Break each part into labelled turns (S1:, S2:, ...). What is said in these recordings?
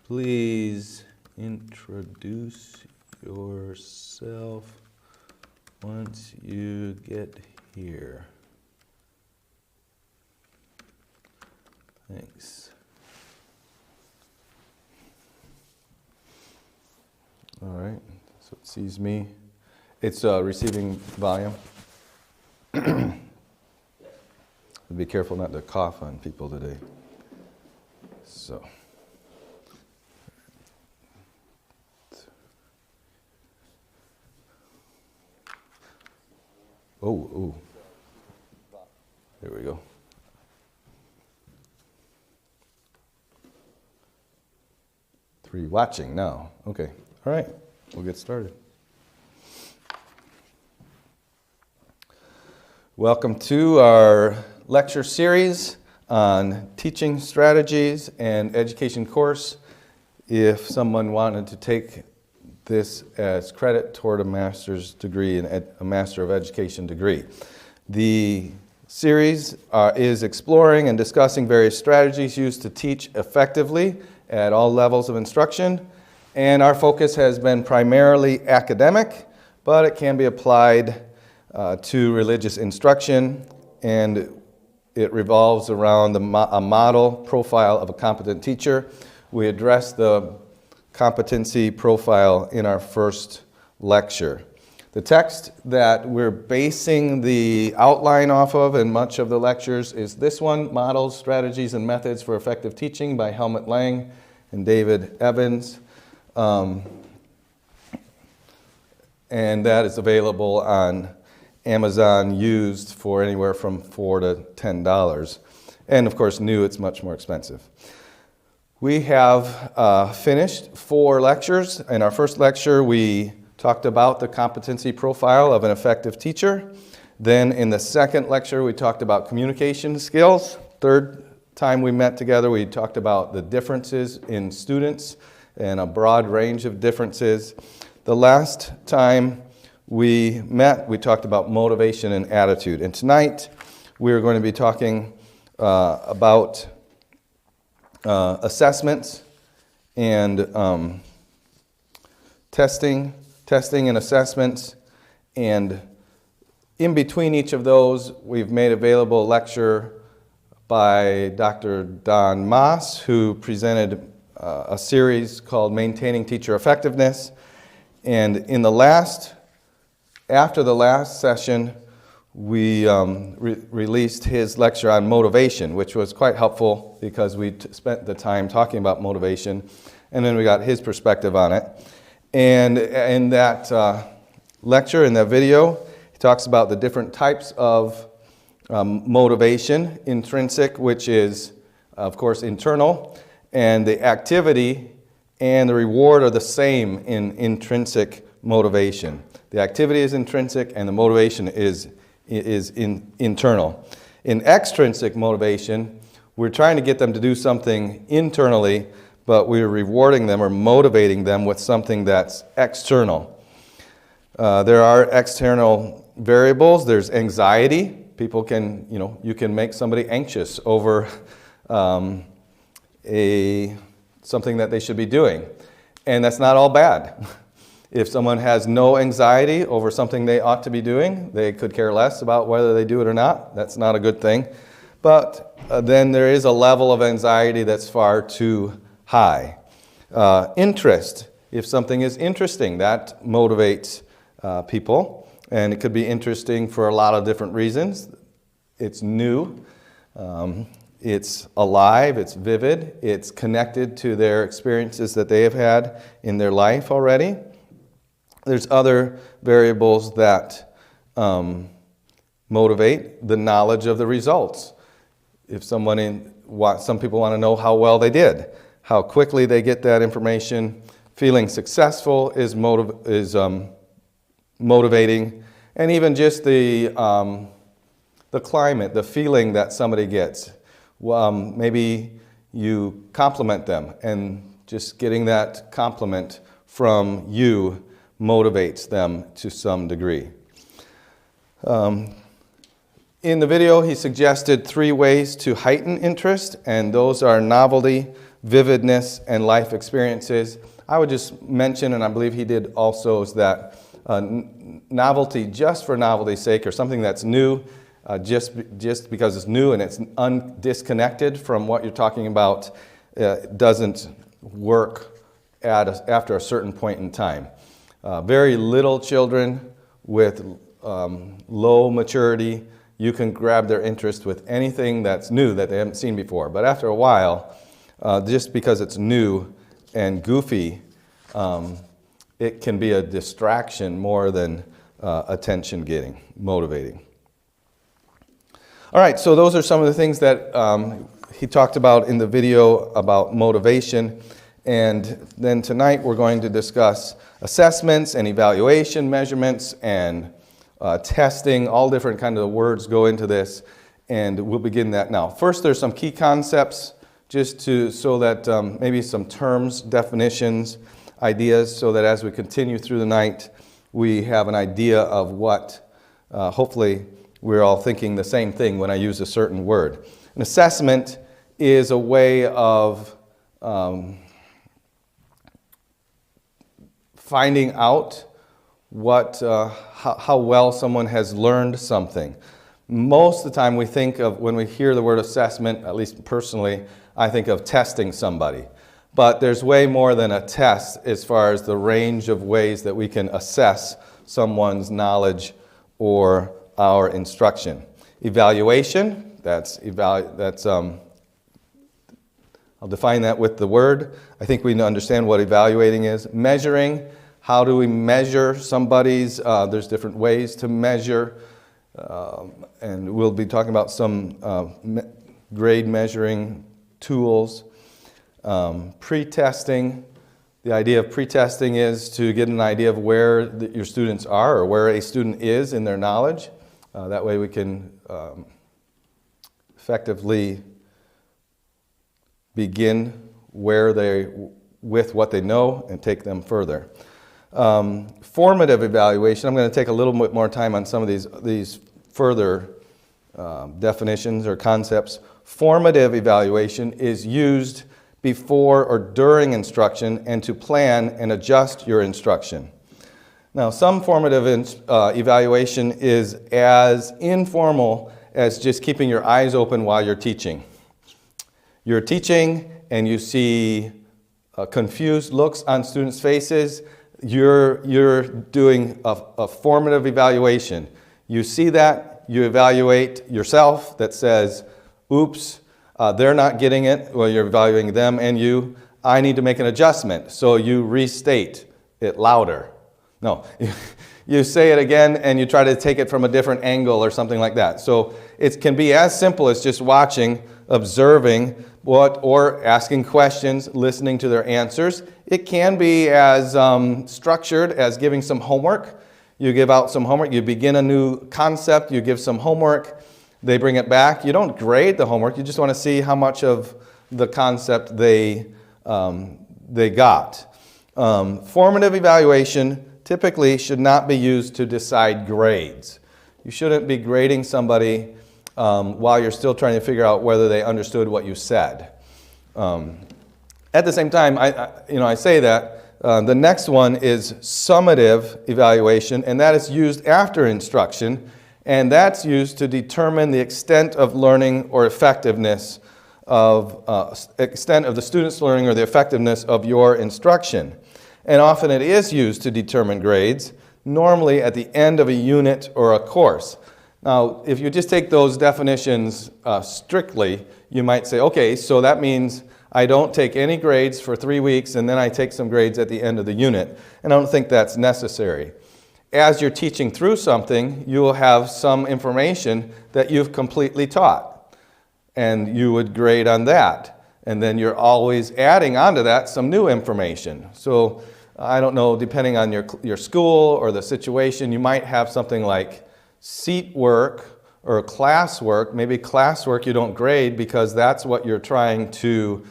S1: please introduce yourself once you get here. Thanks. All right, so it sees me. It's receiving volume. Be careful not to cough on people today. So. Oh. There we go. Three watching now. Okay. All right. We'll get started. Welcome to our lecture series on teaching strategies and education course. If someone wanted to take this as credit toward a master's degree and a Master of Education degree. The series is exploring and discussing various strategies used to teach effectively at all levels of instruction, and our focus has been primarily academic, but it can be applied to religious instruction, and it revolves around a model profile of a competent teacher. We address the competency profile in our first lecture. The text that we're basing the outline off of in much of the lectures is this one, Models, Strategies, and Methods for Effective Teaching by Helmut Lang and David Evans. And that is available on Amazon used for anywhere from $4 to $10. And of course, new, it's much more expensive. We have finished 4 lectures. In our first lecture, we talked about the competency profile of an effective teacher. Then in the second lecture, we talked about communication skills. Third time we met together, we talked about the differences in students and a broad range of differences. The last time we met, we talked about motivation and attitude. And tonight, we're going to be talking about assessments and testing and assessments. And in between each of those, we've made available a lecture by Dr. Don Moss, who presented a series called Maintaining Teacher Effectiveness. And after the last session, we released his lecture on motivation, which was quite helpful because we spent the time talking about motivation, and then we got his perspective on it. And in that lecture, in that video, he talks about the different types of motivation, intrinsic, which is, of course, internal, and the activity and the reward are the same in intrinsic motivation. The activity is intrinsic and the motivation is internal. In extrinsic motivation, we're trying to get them to do something internally, but we're rewarding them or motivating them with something that's external. There are external variables. There's anxiety. People can, you can make somebody anxious over something that they should be doing. And that's not all bad. If someone has no anxiety over something they ought to be doing, they could care less about whether they do it or not. That's not a good thing. But then there is a level of anxiety that's far too high. Interest. If something is interesting, that motivates people. And it could be interesting for a lot of different reasons. It's new. It's alive. It's vivid. It's connected to their experiences that they have had in their life already. There's other variables that motivate the knowledge of the results. If some people want to know how well they did, how quickly they get that information. Feeling successful is motivating, and even just the climate, the feeling that somebody gets. Maybe you compliment them, and just getting that compliment from you motivates them to some degree. In the video, he suggested 3 ways to heighten interest, and those are novelty, vividness, and life experiences. I would just mention, and I believe he did also, is that novelty just for novelty's sake, or something that's new, just because it's new and it's disconnected from what you're talking about, doesn't work after a certain point in time. Very little children with low maturity, you can grab their interest with anything that's new that they haven't seen before. But after a while, just because it's new and goofy, it can be a distraction more than attention-getting, motivating. All right, so those are some of the things that he talked about in the video about motivation. And then tonight we're going to discuss assessments and evaluation measurements and testing. All different kind of words go into this, and we'll begin that now. First, there's some key concepts, just so that maybe some terms, definitions, ideas, so that as we continue through the night, we have an idea of what, hopefully, we're all thinking the same thing when I use a certain word. An assessment is a way of finding out how well someone has learned something. Most of the time we think of, when we hear the word assessment, at least personally, I think of testing somebody. But there's way more than a test as far as the range of ways that we can assess someone's knowledge or our instruction. Evaluation, I'll define that with the word. I think we understand what evaluating is. Measuring, how do we measure somebody's, there's different ways to measure, and we'll be talking about some grade measuring tools. Pre-testing, the idea of pre-testing is to get an idea of where your students are or where a student is in their knowledge. That way we can effectively begin with what they know and take them further. Formative evaluation, I'm going to take a little bit more time on some of these further definitions or concepts. Formative evaluation is used before or during instruction and to plan and adjust your instruction. Now, some formative evaluation is as informal as just keeping your eyes open while you're teaching. You're teaching and you see confused looks on students' faces. You're doing a formative evaluation. You see that, you evaluate yourself that says, oops, they're not getting it. Well, you're evaluating them and you. I need to make an adjustment. So you restate it louder. No, you say it again and you try to take it from a different angle or something like that. So it can be as simple as just watching, observing, or asking questions, listening to their answers. It can be as structured as giving some homework. You give out some homework, you begin a new concept, you give some homework, they bring it back. You don't grade the homework, you just want to see how much of the concept they got. Formative evaluation typically should not be used to decide grades. You shouldn't be grading somebody while you're still trying to figure out whether they understood what you said. At the same time, I say that. The next one is summative evaluation, and that is used after instruction, and that's used to determine the extent of learning or effectiveness extent of the student's learning or the effectiveness of your instruction. And often it is used to determine grades, normally at the end of a unit or a course. Now, if you just take those definitions strictly, you might say, okay, so that means I don't take any grades for 3 weeks and then I take some grades at the end of the unit. And I don't think that's necessary. As you're teaching through something, you will have some information that you've completely taught. And you would grade on that. And then you're always adding onto that some new information. So I don't know, depending on your school or the situation, you might have something like seat work or classwork. Maybe classwork you don't grade because that's what you're trying to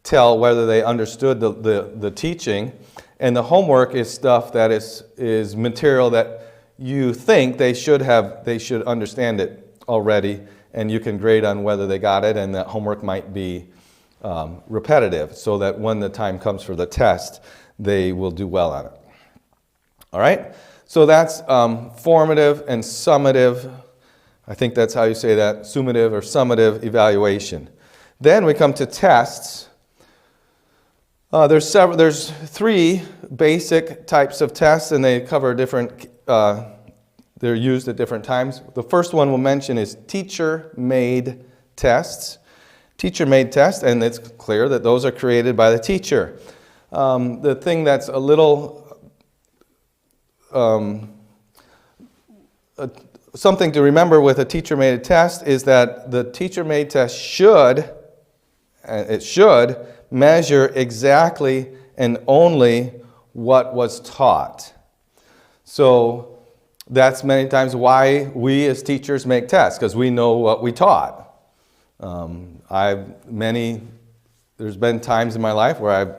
S1: tell whether they understood the teaching. And the homework is stuff that is material that you think they should understand it already, and you can grade on whether they got it, and that homework might be repetitive so that when the time comes for the test, they will do well on it. All right? So that's formative and summative. I think that's how you say that, summative or summative evaluation. Then we come to tests. There's three basic types of tests, and they cover different, they're used at different times. The first one we'll mention is teacher-made tests. Teacher-made tests, and it's clear that those are created by the teacher. The thing that's a little something to remember with a teacher-made test is that the teacher-made test should measure exactly and only what was taught. So that's many times why we as teachers make tests, because we know what we taught. There's been times in my life where I've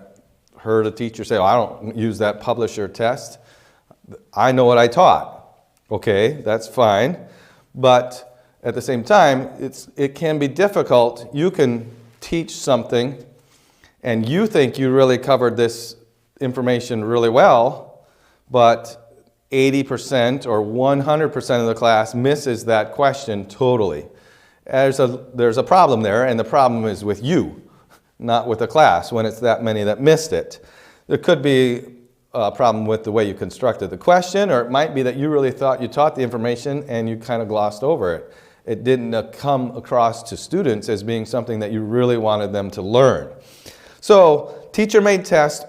S1: heard a teacher say, I don't use that publisher test. I know what I taught. Okay, that's fine. But at the same time, it can be difficult. You can teach something and you think you really covered this information really well, but 80% or 100% of the class misses that question totally. There's a problem there, and the problem is with you, not with the class, when it's that many that missed it. There could be a problem with the way you constructed the question, or it might be that you really thought you taught the information and you kind of glossed over it. It didn't come across to students as being something that you really wanted them to learn. So teacher-made tests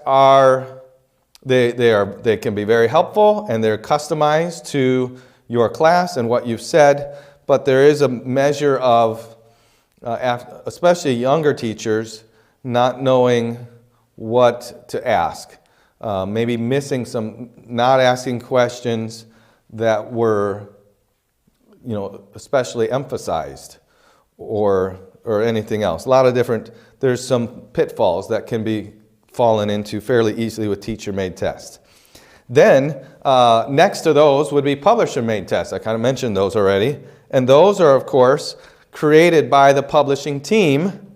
S1: they can be very helpful, and they're customized to your class and what you've said, but there is a measure of, especially younger teachers, not knowing what to ask. Maybe missing not asking questions that were, especially emphasized or anything else. A lot of there's some pitfalls that can be fallen into fairly easily with teacher-made tests. Then, next to those would be publisher-made tests. I kind of mentioned those already. And those are, of course, created by the publishing team,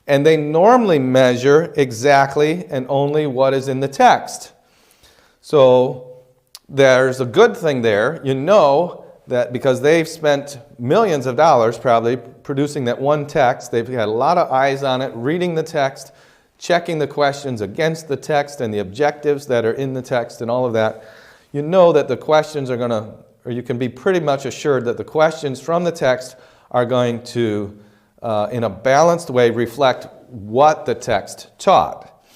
S1: and they normally measure exactly and only what is in the text. So there's a good thing there. You know that because they've spent millions of dollars probably producing that one text, they've had a lot of eyes on it, reading the text, checking the questions against the text and the objectives that are in the text and all of that. You know that the questions are going to, or you can be pretty much assured that the questions from the text are going to, in a balanced way, reflect what the text taught.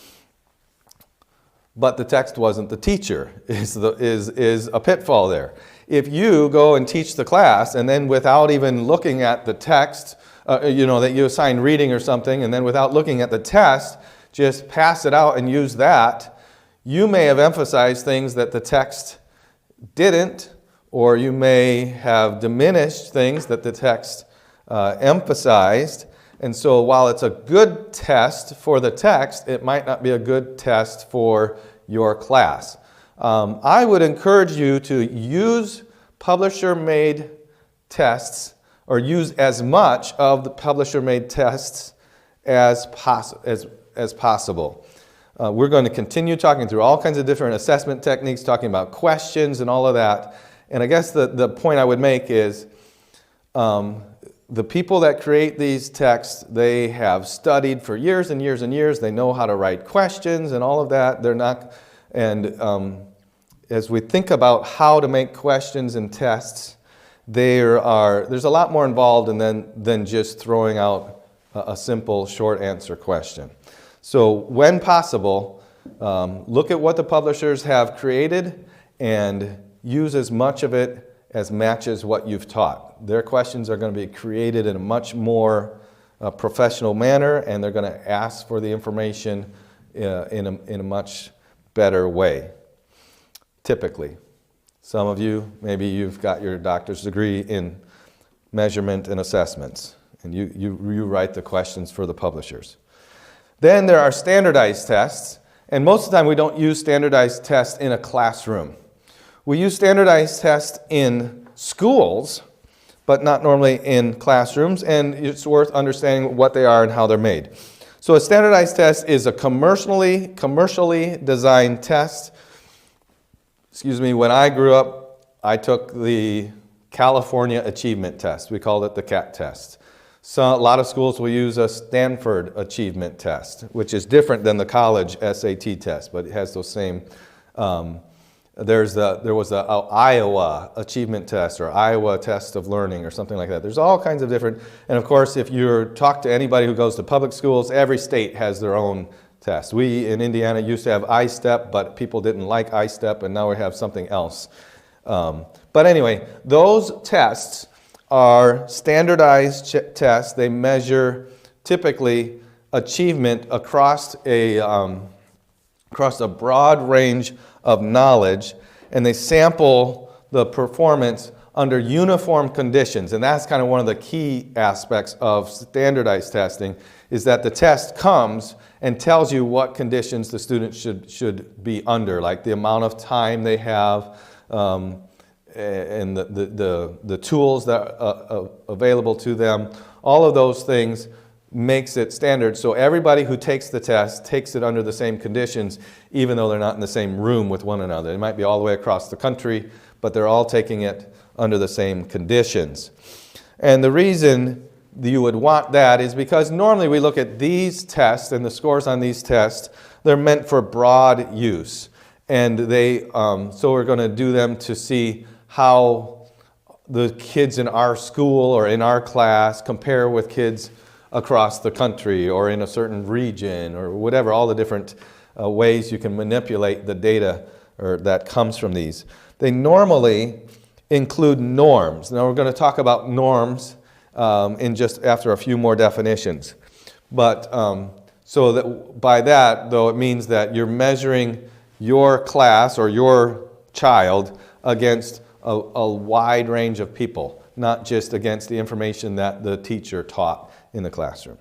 S1: But the text wasn't the teacher, is a pitfall there. If you go and teach the class and then without even looking at the text, that you assign reading or something, and then without looking at the test, just pass it out and use that, you may have emphasized things that the text didn't, or you may have diminished things that the text emphasized. And so while it's a good test for the text, it might not be a good test for your class. I would encourage you to use publisher-made tests, or use as much of the publisher-made tests as possible. We're going to continue talking through all kinds of different assessment techniques, talking about questions and all of that. And I guess the point I would make is the people that create these texts, they have studied for years and years and years. They know how to write questions and all of that. They're not, and as we think about how to make questions and tests, there's a lot more involved than just throwing out a simple short answer question. So when possible, look at what the publishers have created and use as much of it as matches what you've taught. Their questions are going to be created in a much more professional manner, and they're going to ask for the information in a much better way, typically. Some of you, maybe you've got your doctor's degree in measurement and assessments, and you write the questions for the publishers. Then there are standardized tests, and most of the time we don't use standardized tests in a classroom. We use standardized tests in schools, but not normally in classrooms, and it's worth understanding what they are and how they're made. So a standardized test is a commercially designed test. When I grew up, I took the California Achievement Test. We called it the CAT test. So a lot of schools will use a Stanford Achievement Test, which is different than the college SAT test, but it has those same. There was the Iowa Achievement Test or Iowa Test of Learning or something like that. There's all kinds of different, and of course, if you talk to anybody who goes to public schools, every state has their own test. We in Indiana used to have ISTEP, but people didn't like ISTEP, and now we have something else. But anyway, those tests are standardized tests. They measure typically achievement across a broad range of knowledge, and they sample the performance under uniform conditions. And that's kind of one of the key aspects of standardized testing, is that the test comes and tells you what conditions the student should be under, like the amount of time they have, and the tools that are available to them. All of those things makes it standard. So everybody who takes the test takes it under the same conditions, even though they're not in the same room with one another. They might be all the way across the country, but they're all taking it under the same conditions. And the reason you would want that is because normally we look at these tests and the scores on these tests, they're meant for broad use. And so we're going to do them to see how the kids in our school or in our class compare with kids across the country or in a certain region or whatever, all the different ways you can manipulate the data or that comes from these. They normally include norms. Now we're going to talk about norms in just after a few more definitions. But so that by that, though, it means that you're measuring your class or your child against a wide range of people, not just against the information that the teacher taught in the classroom.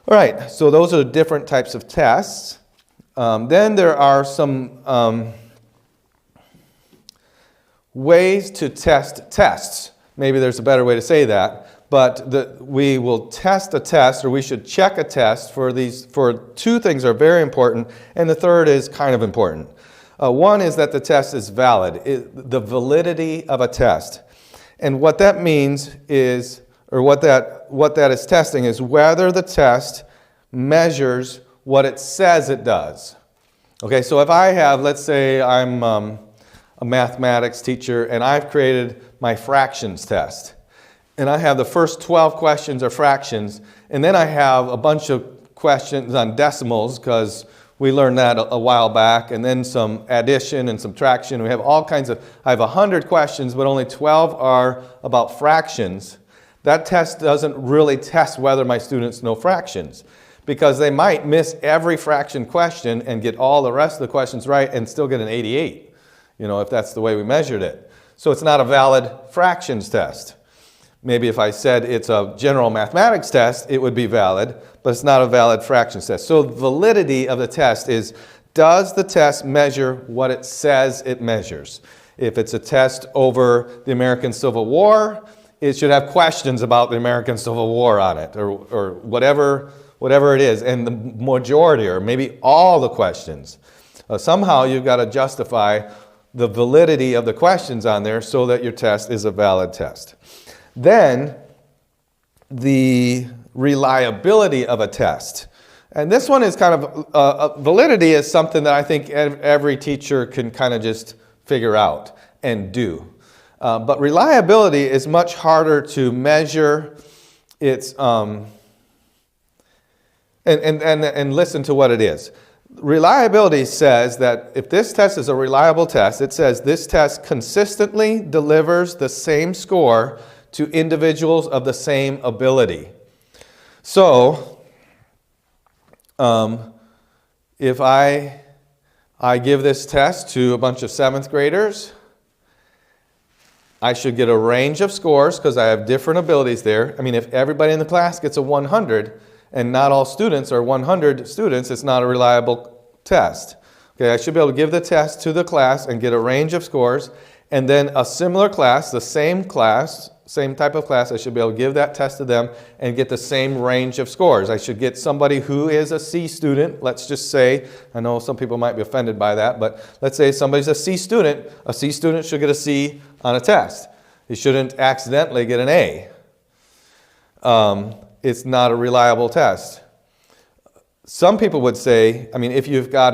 S1: All right, so those are the different types of tests. Then there are some ways to test tests. Maybe there's a better way to say that, but we will test a test, or we should check a test for two things are very important, and the third is kind of important. One is that the test is valid, the validity of a test. And what that means is, or what that is testing is whether the test measures what it says it does. Okay, so if I have, let's say I'm a mathematics teacher and I've created my fractions test, and I have the first 12 questions are fractions, and then I have a bunch of questions on decimals, because we learned that a while back, and then some addition and subtraction. We have all kinds of, I have 100 questions, but only 12 are about fractions. That test doesn't really test whether my students know fractions, because they might miss every fraction question and get all the rest of the questions right and still get an 88, if that's the way we measured it. So it's not a valid fractions test. Maybe if I said it's a general mathematics test, it would be valid, but it's not a valid fractions test. So validity of the test is, does the test measure what it says it measures? If it's a test over the American Civil War, it should have questions about the American Civil War on it, or whatever it is, and the majority, or maybe all the questions. Somehow you've got to justify the validity of the questions on there so that your test is a valid test. Then, the reliability of a test. And this one is kind of, validity is something that I think every teacher can kind of just figure out and do. But reliability is much harder to measure. It's, and listen to what it is. Reliability says that if this test is a reliable test, it says this test consistently delivers the same score to individuals of the same ability. So, if I give this test to a bunch of 7th graders, I should get a range of scores because I have different abilities there. I mean, if everybody in the class gets a 100 and not all students are 100 students, it's not a reliable test. Okay, I should be able to give the test to the class and get a range of scores, and then a similar class, the same class, same type of class, I should be able to give that test to them and get the same range of scores. I should get somebody who is a C student, let's just say, I know some people might be offended by that, but let's say somebody's a C student should get a C on a test. He shouldn't accidentally get an A. It's not a reliable test. Some people would say, I mean, if you've got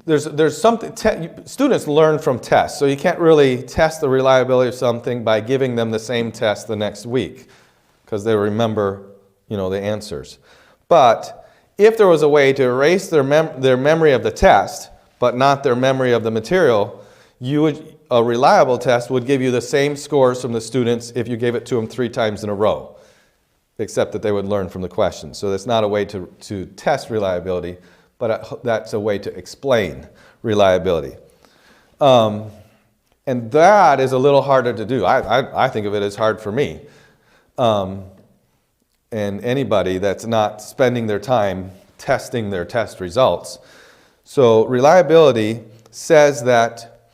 S1: there's something, students learn from tests, so you can't really test the reliability of something by giving them the same test the next week, because they remember, the answers. But if there was a way to erase their memory of the test, but not their memory of the material, a reliable test would give you the same scores from the students if you gave it to them 3 times in a row, except that they would learn from the questions. So that's not a way to test reliability, but that's a way to explain reliability. And that is a little harder to do. I think of it as hard for me. And anybody that's not spending their time testing their test results. So reliability says that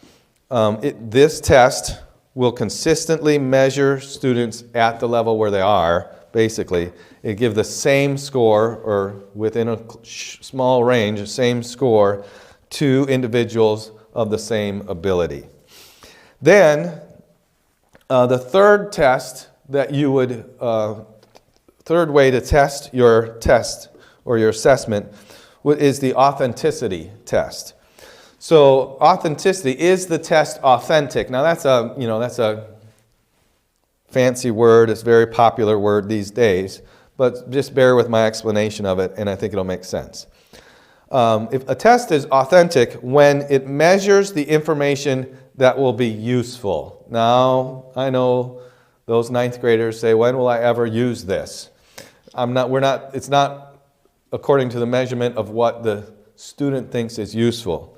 S1: this test will consistently measure students at the level where they are. Basically, it gives the same score, or within a small range, the same score to individuals of the same ability. Then, the third test that you would, third way to test your test or your assessment is the authenticity test. So, authenticity, is the test authentic? Now, that's a fancy word. It's a very popular word these days, but just bear with my explanation of it, and I think it'll make sense. If a test is authentic when it measures the information that will be useful. Now, I know those 9th graders say, when will I ever use this? It's not according to the measurement of what the student thinks is useful.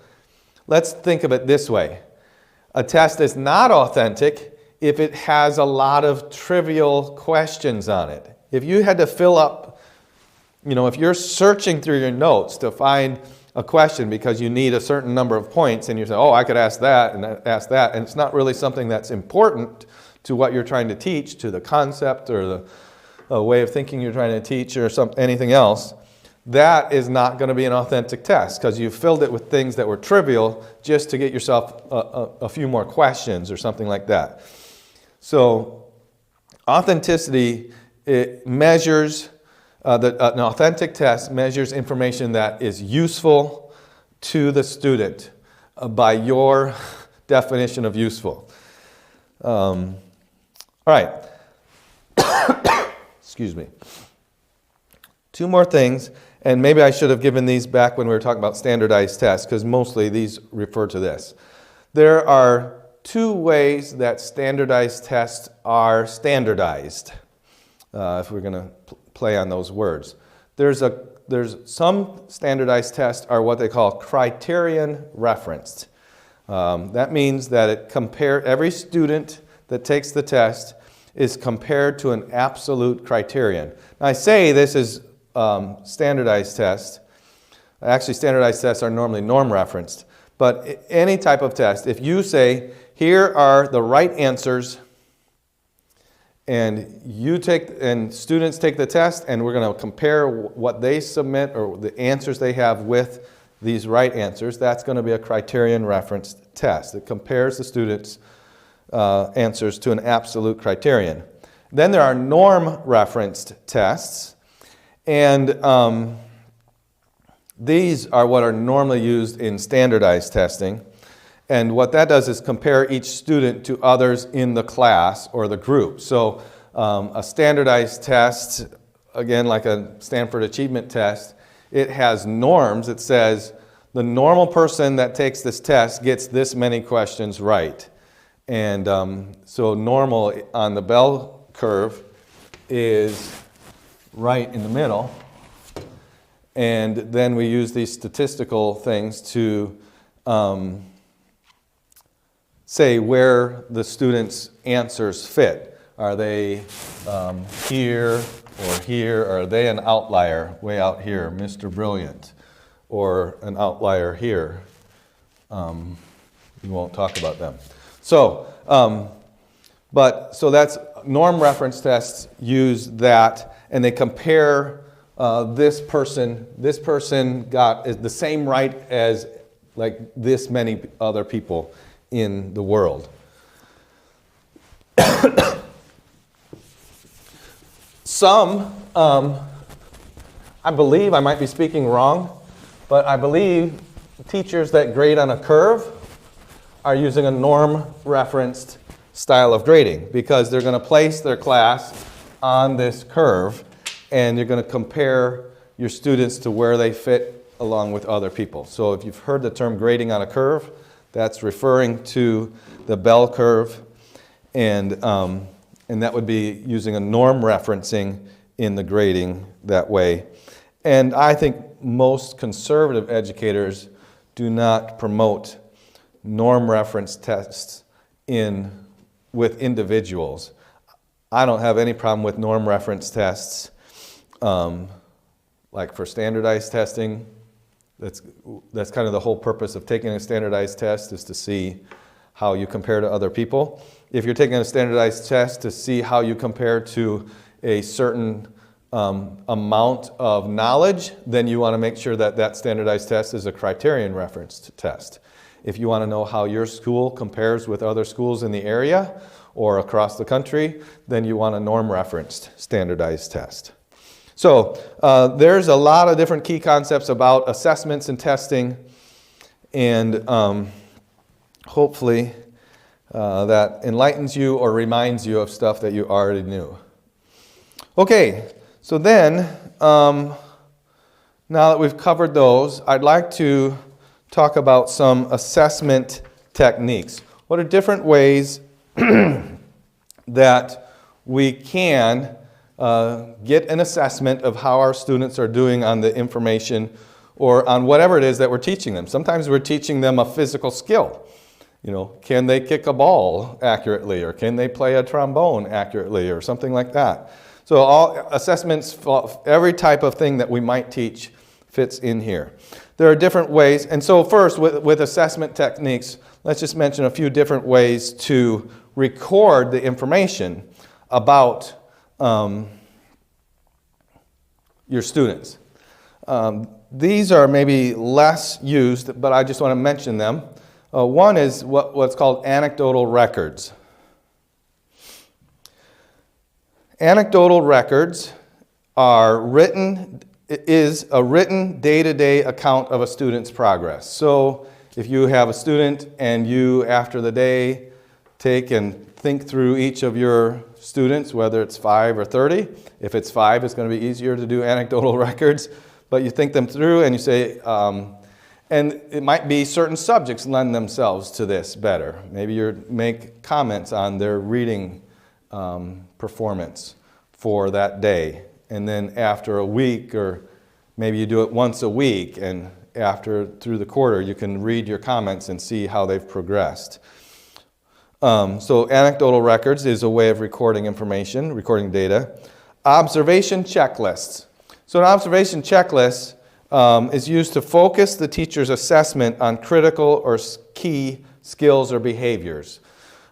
S1: Let's think of it this way. A test is not authentic if it has a lot of trivial questions on it. If you had to fill up, if you're searching through your notes to find a question because you need a certain number of points, and you say, I could ask that, and it's not really something that's important to what you're trying to teach, to the concept or the way of thinking you're trying to teach, or anything else, that is not going to be an authentic test, because you filled it with things that were trivial just to get yourself a few more questions or something like that. So authenticity, it measures, an authentic test measures information that is useful to the student by your definition of useful. All right. Excuse me. 2 more things, and maybe I should have given these back when we were talking about standardized tests, because mostly these refer to this. There are 2 ways that standardized tests are standardized, if we're going to play on those words. There's some standardized tests are what they call criterion referenced. That means that every student that takes the test is compared to an absolute criterion. Now, I say this is standardized test. Actually, standardized tests are normally norm referenced. But any type of test, if you say, here are the right answers, and students take the test, and we're going to compare what they submit or the answers they have with these right answers, that's going to be a criterion referenced test. It compares the students' answers to an absolute criterion. Then there are norm referenced tests, and these are what are normally used in standardized testing. And what that does is compare each student to others in the class or the group. So a standardized test, again, like a Stanford Achievement Test, it has norms. It says the normal person that takes this test gets this many questions right. And so normal on the bell curve is right in the middle. And then we use these statistical things to say where the students' answers fit. Are they here or here? Or are they an outlier way out here, Mr. Brilliant? Or an outlier here? We won't talk about them. So But so that's norm reference tests use that, and they compare this person got the same right as like this many other people in the world. Some, I believe, I might be speaking wrong, but I believe teachers that grade on a curve are using a norm-referenced style of grading because they're going to place their class on this curve and you're going to compare your students to where they fit along with other people. So if you've heard the term grading on a curve, that's referring to the bell curve, and that would be using a norm referencing in the grading that way. And I think most conservative educators do not promote norm reference tests with individuals. I don't have any problem with norm reference tests, like for standardized testing. That's kind of the whole purpose of taking a standardized test, is to see how you compare to other people. If you're taking a standardized test to see how you compare to a certain amount of knowledge, then you want to make sure that that standardized test is a criterion referenced test. If you want to know how your school compares with other schools in the area or across the country, then you want a norm referenced standardized test. So there's a lot of different key concepts about assessments and testing, and hopefully that enlightens you or reminds you of stuff that you already knew. Okay, so then, now that we've covered those, I'd like to talk about some assessment techniques. What are different ways that we can get an assessment of how our students are doing on the information or on whatever it is that we're teaching them? Sometimes we're teaching them a physical skill. You know, can they kick a ball accurately, or can they play a trombone accurately, or something like that. So all assessments, every type of thing that we might teach fits in here. There are different ways, and so first with assessment techniques, let's just mention a few different ways to record the information about your students. These are maybe less used, but I just want to mention them. One is what's called anecdotal records. Anecdotal records is a written day-to-day account of a student's progress. So if you have a student and you, after the day, take and think through each of your students, whether it's 5 or 30. If it's 5, it's going to be easier to do anecdotal records. But you think them through and you say, and it might be certain subjects lend themselves to this better. Maybe you make comments on their reading performance for that day. And then after a week, or maybe you do it once a week, and through the quarter, you can read your comments and see how they've progressed. So anecdotal records is a way of recording information, recording data. Observation checklists. So an observation checklist is used to focus the teacher's assessment on critical or key skills or behaviors.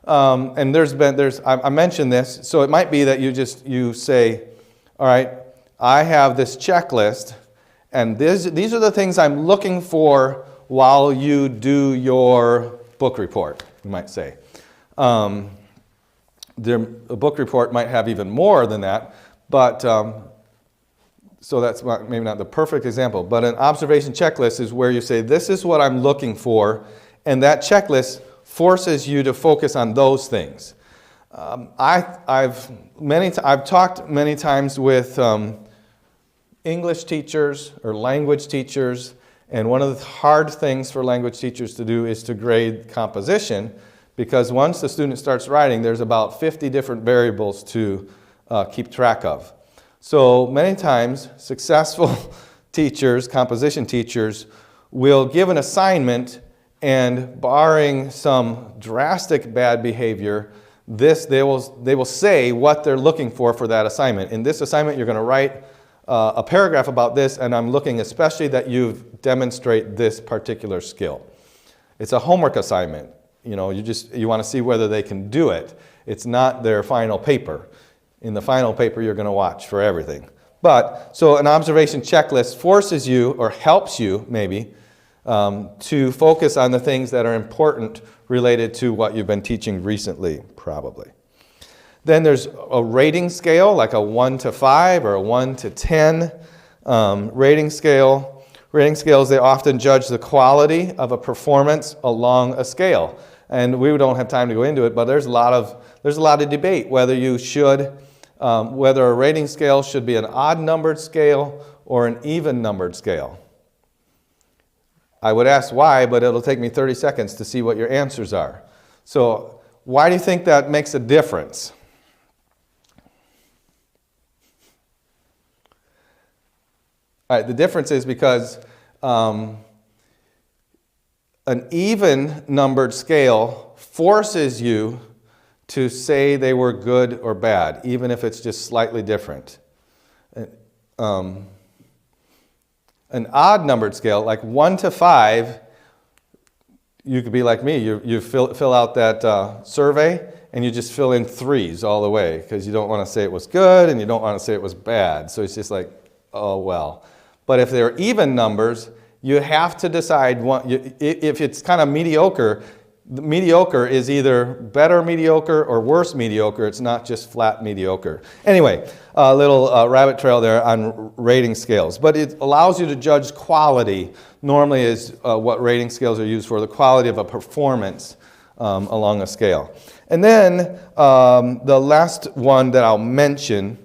S1: And I mentioned this, so it might be that you say, all right, I have this checklist, and these are the things I'm looking for while you do your book report, you might say. A book report might have even more than that, but so that's maybe not the perfect example, but an observation checklist is where you say, this is what I'm looking for, and that checklist forces you to focus on those things. I've talked many times with English teachers or language teachers, and one of the hard things for language teachers to do is to grade composition, because once the student starts writing, there's about 50 different variables to keep track of. So many times, successful teachers, composition teachers, will give an assignment, and barring some drastic bad behavior, they will say what they're looking for that assignment. In this assignment, you're going to write a paragraph about this, and I'm looking especially that you demonstrate this particular skill. It's a homework assignment. You know, you want to see whether they can do it. It's not their final paper. In the final paper, you're going to watch for everything. But, so an observation checklist forces you, or helps you maybe, to focus on the things that are important related to what you've been teaching recently, probably. Then there's a rating scale, like a 1 to 5 or a 1 to 10 rating scale. Rating scales, they often judge the quality of a performance along a scale. And we don't have time to go into it, but there's a lot of debate whether you should, whether a rating scale should be an odd-numbered scale or an even-numbered scale. I would ask why, but it'll take me 30 seconds to see what your answers are. So why do you think that makes a difference? All right, the difference is because an even-numbered scale forces you to say they were good or bad, even if it's just slightly different. An odd-numbered scale, like 1 to 5, you could be like me. You fill out that survey, and you just fill in 3s all the way, because you don't want to say it was good, and you don't want to say it was bad. So it's just like, oh, well. But if they're even numbers, you have to decide, if it's kind of mediocre, mediocre is either better mediocre or worse mediocre. It's not just flat mediocre. Anyway, a little rabbit trail there on rating scales. But it allows you to judge quality. Normally is what rating scales are used for, the quality of a performance along a scale. And then the last one that I'll mention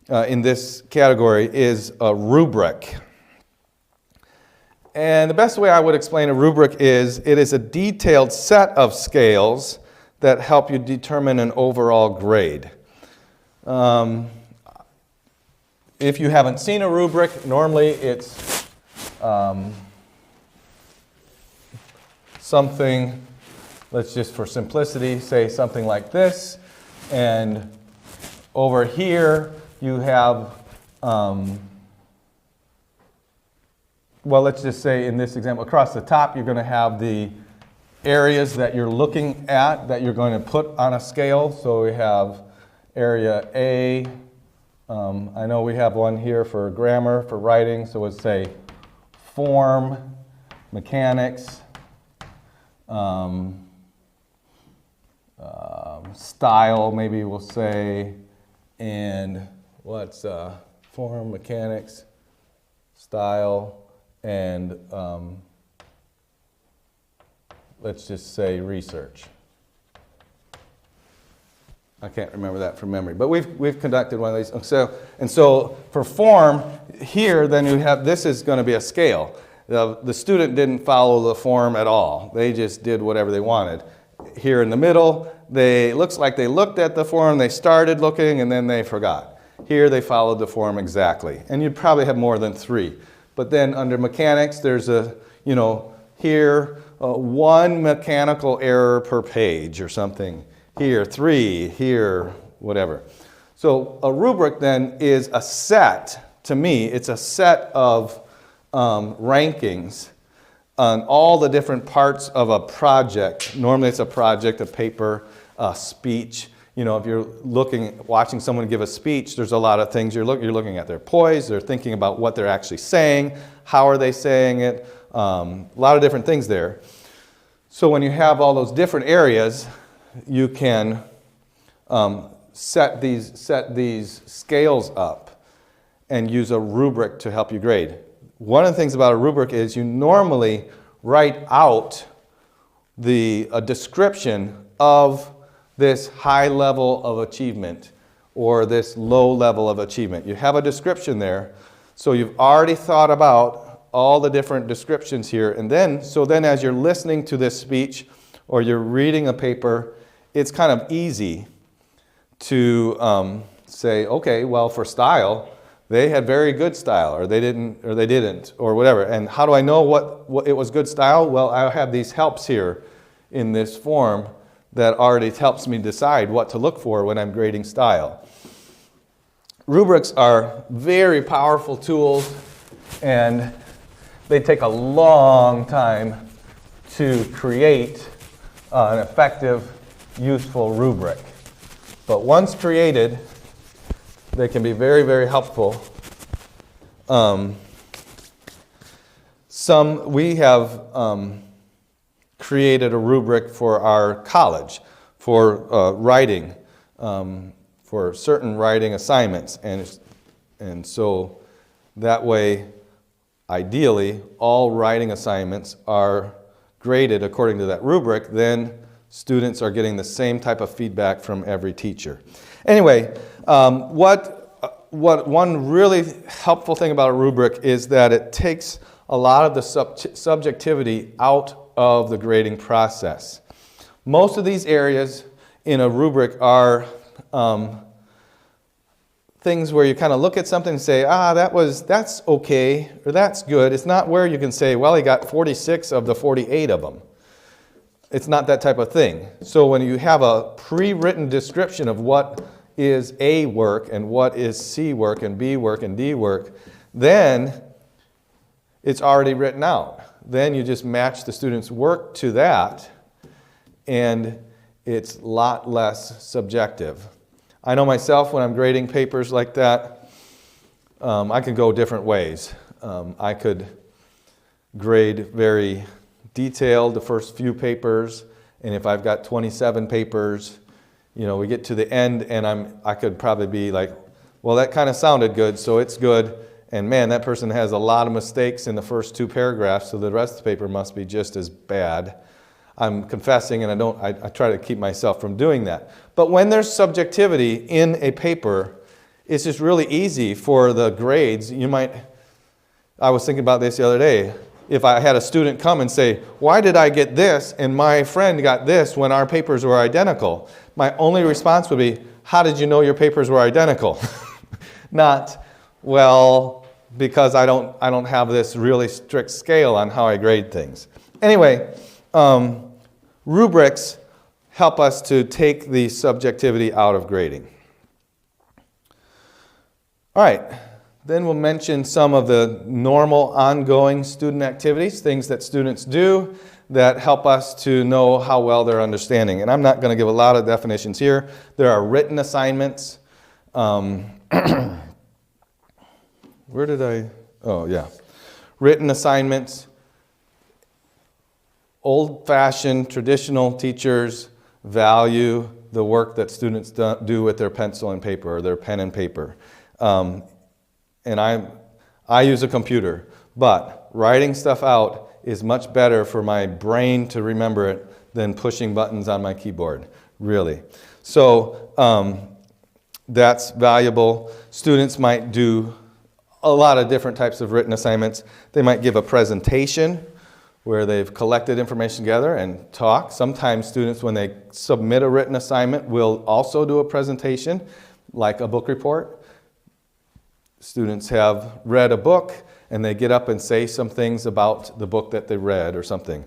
S1: in this category is a rubric. And the best way I would explain a rubric is it is a detailed set of scales that help you determine an overall grade. If you haven't seen a rubric, normally it's something, let's just for simplicity say something like this. And over here you have well, let's just say in this example, across the top, you're going to have the areas that you're looking at that you're going to put on a scale. So we have area A. I know we have one here for grammar, for writing. So let's say form, mechanics, style, maybe we'll say, and what's form, mechanics, style, and let's just say research. I can't remember that from memory, but we've conducted one of these. So for form here, then you have, this is going to be a scale. The student didn't follow the form at all. They just did whatever they wanted. Here in the middle, looks like they looked at the form, they started looking, and then they forgot. Here they followed the form exactly, and you'd probably have more than 3. But then under mechanics, there's here, 1 mechanical error per page or something. Here, 3, here, whatever. So a rubric then is a set, to me, it's a set of rankings on all the different parts of a project. Normally it's a project, a paper, a speech. If you're watching someone give a speech, there's a lot of things you're looking at. Their poise, they're thinking about what they're actually saying, how are they saying it, a lot of different things there. So when you have all those different areas, you can set these scales up and use a rubric to help you grade. One of the things about a rubric is you normally write out a description of this high level of achievement or this low level of achievement. You have a description there, so you've already thought about all the different descriptions here, and then as you're listening to this speech or you're reading a paper, it's kind of easy to say, okay, well, for style, they had very good style, or they didn't, or whatever. And how do I know what it was good style? Well, I have these helps here in this form that already helps me decide what to look for when I'm grading style. Rubrics are very powerful tools, and they take a long time to create an effective, useful rubric. But once created, they can be very, very helpful. We have created a rubric for our college for writing, for certain writing assignments. And so that way, ideally, all writing assignments are graded according to that rubric. Then students are getting the same type of feedback from every teacher. Anyway, what one really helpful thing about a rubric is that it takes a lot of the subjectivity out of the grading process. Most of these areas in a rubric are things where you kind of look at something and say, that's okay, or that's good. It's not where you can say, well, he got 46 of the 48 of them. It's not that type of thing. So when you have a pre-written description of what is A work and what is C work and B work and D work, then it's already written out. Then you just match the student's work to that, and it's a lot less subjective. I know myself when I'm grading papers like that, I could go different ways. I could grade very detailed the first few papers, and if I've got 27 papers, we get to the end and I could probably be like, well, that kind of sounded good, so it's good. And man, that person has a lot of mistakes in the first 2 paragraphs, so the rest of the paper must be just as bad. I'm confessing, and I try to keep myself from doing that. But when there's subjectivity in a paper, it's just really easy for the grades. I was thinking about this the other day. If I had a student come and say, why did I get this and my friend got this when our papers were identical? My only response would be, how did you know your papers were identical? Not, well, because I don't have this really strict scale on how I grade things. Anyway, rubrics help us to take the subjectivity out of grading. All right, then we'll mention some of the normal ongoing student activities, things that students do that help us to know how well they're understanding. And I'm not going to give a lot of definitions here. There are written assignments. Written assignments. Old-fashioned, traditional teachers value the work that students do with their pencil and paper or their pen and paper. And I use a computer, but writing stuff out is much better for my brain to remember it than pushing buttons on my keyboard, really. So that's valuable. Students might do a lot of different types of written assignments. They might give a presentation where they've collected information together and talk. Sometimes students, when they submit a written assignment, will also do a presentation, like a book report. Students have read a book, and they get up and say some things about the book that they read or something.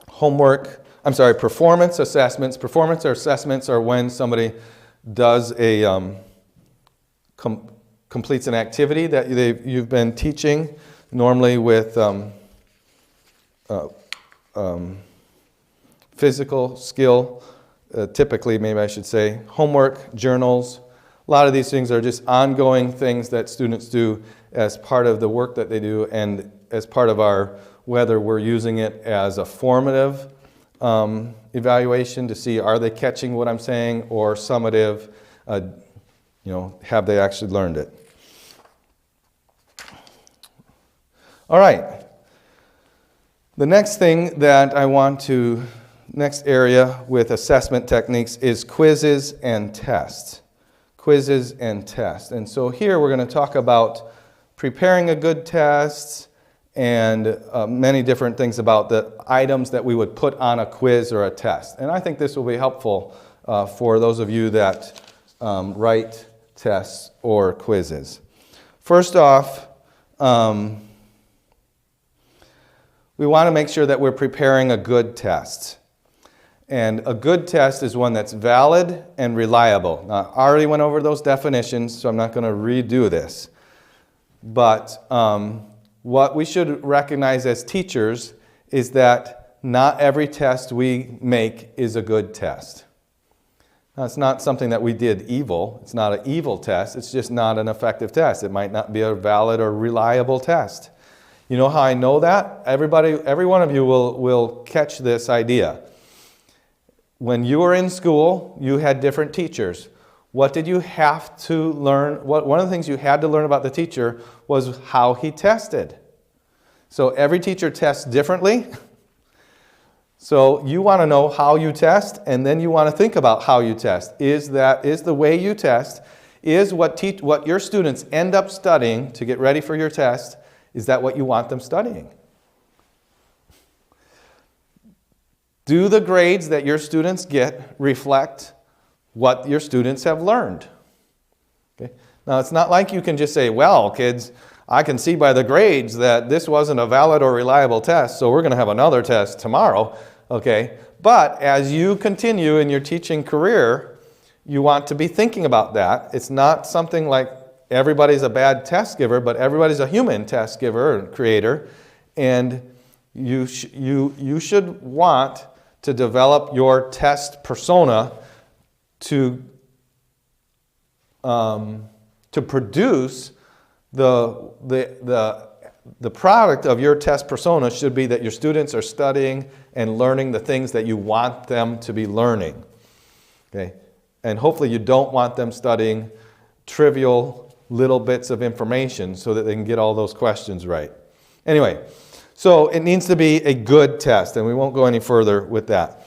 S1: Performance assessments. Performance assessments are when somebody does completes an activity that you've been teaching, normally with physical skill, typically, maybe I should say, homework, journals. A lot of these things are just ongoing things that students do as part of the work that they do and as part of whether we're using it as a formative evaluation to see are they catching what I'm saying, or summative, have they actually learned it. All right. The next area with assessment techniques is quizzes and tests. Quizzes and tests. And so here we're going to talk about preparing a good test and many different things about the items that we would put on a quiz or a test. And I think this will be helpful for those of you that write tests or quizzes. First off, we want to make sure that we're preparing a good test. And a good test is one that's valid and reliable. Now, I already went over those definitions, so I'm not going to redo this. But what we should recognize as teachers is that not every test we make is a good test. Now, it's not something that we did evil. It's not an evil test. It's just not an effective test. It might not be a valid or reliable test. You know how I know that? Every one of you will catch this idea. When you were in school, you had different teachers. What did you have to learn? One of the things you had to learn about the teacher was how he tested. So every teacher tests differently. So you want to know how you test, and then you want to think about how you test. Is the way you test, is what your students end up studying to get ready for your test, is that what you want them studying? Do the grades that your students get reflect what your students have learned? Okay. Now, it's not like you can just say, well, kids, I can see by the grades that this wasn't a valid or reliable test, so we're going to have another test tomorrow. Okay. But as you continue in your teaching career, you want to be thinking about that. It's not something like everybody's a bad test giver, but everybody's a human test giver and creator. And you should want to develop your test persona to produce the product of your test persona should be that your students are studying and learning the things that you want them to be learning. Okay? And hopefully you don't want them studying trivial little bits of information so that they can get all those questions right. Anyway, so it needs to be a good test, and we won't go any further with that.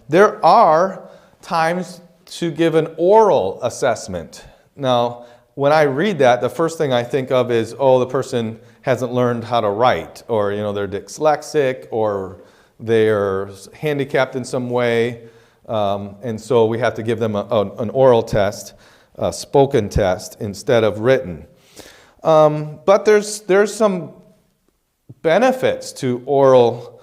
S1: There are times to give an oral assessment. Now, when I read that, the first thing I think of is, oh, the person hasn't learned how to write, or they're dyslexic, or they're handicapped in some way, and so we have to give them an oral test, a spoken test, instead of written. But there's some benefits to oral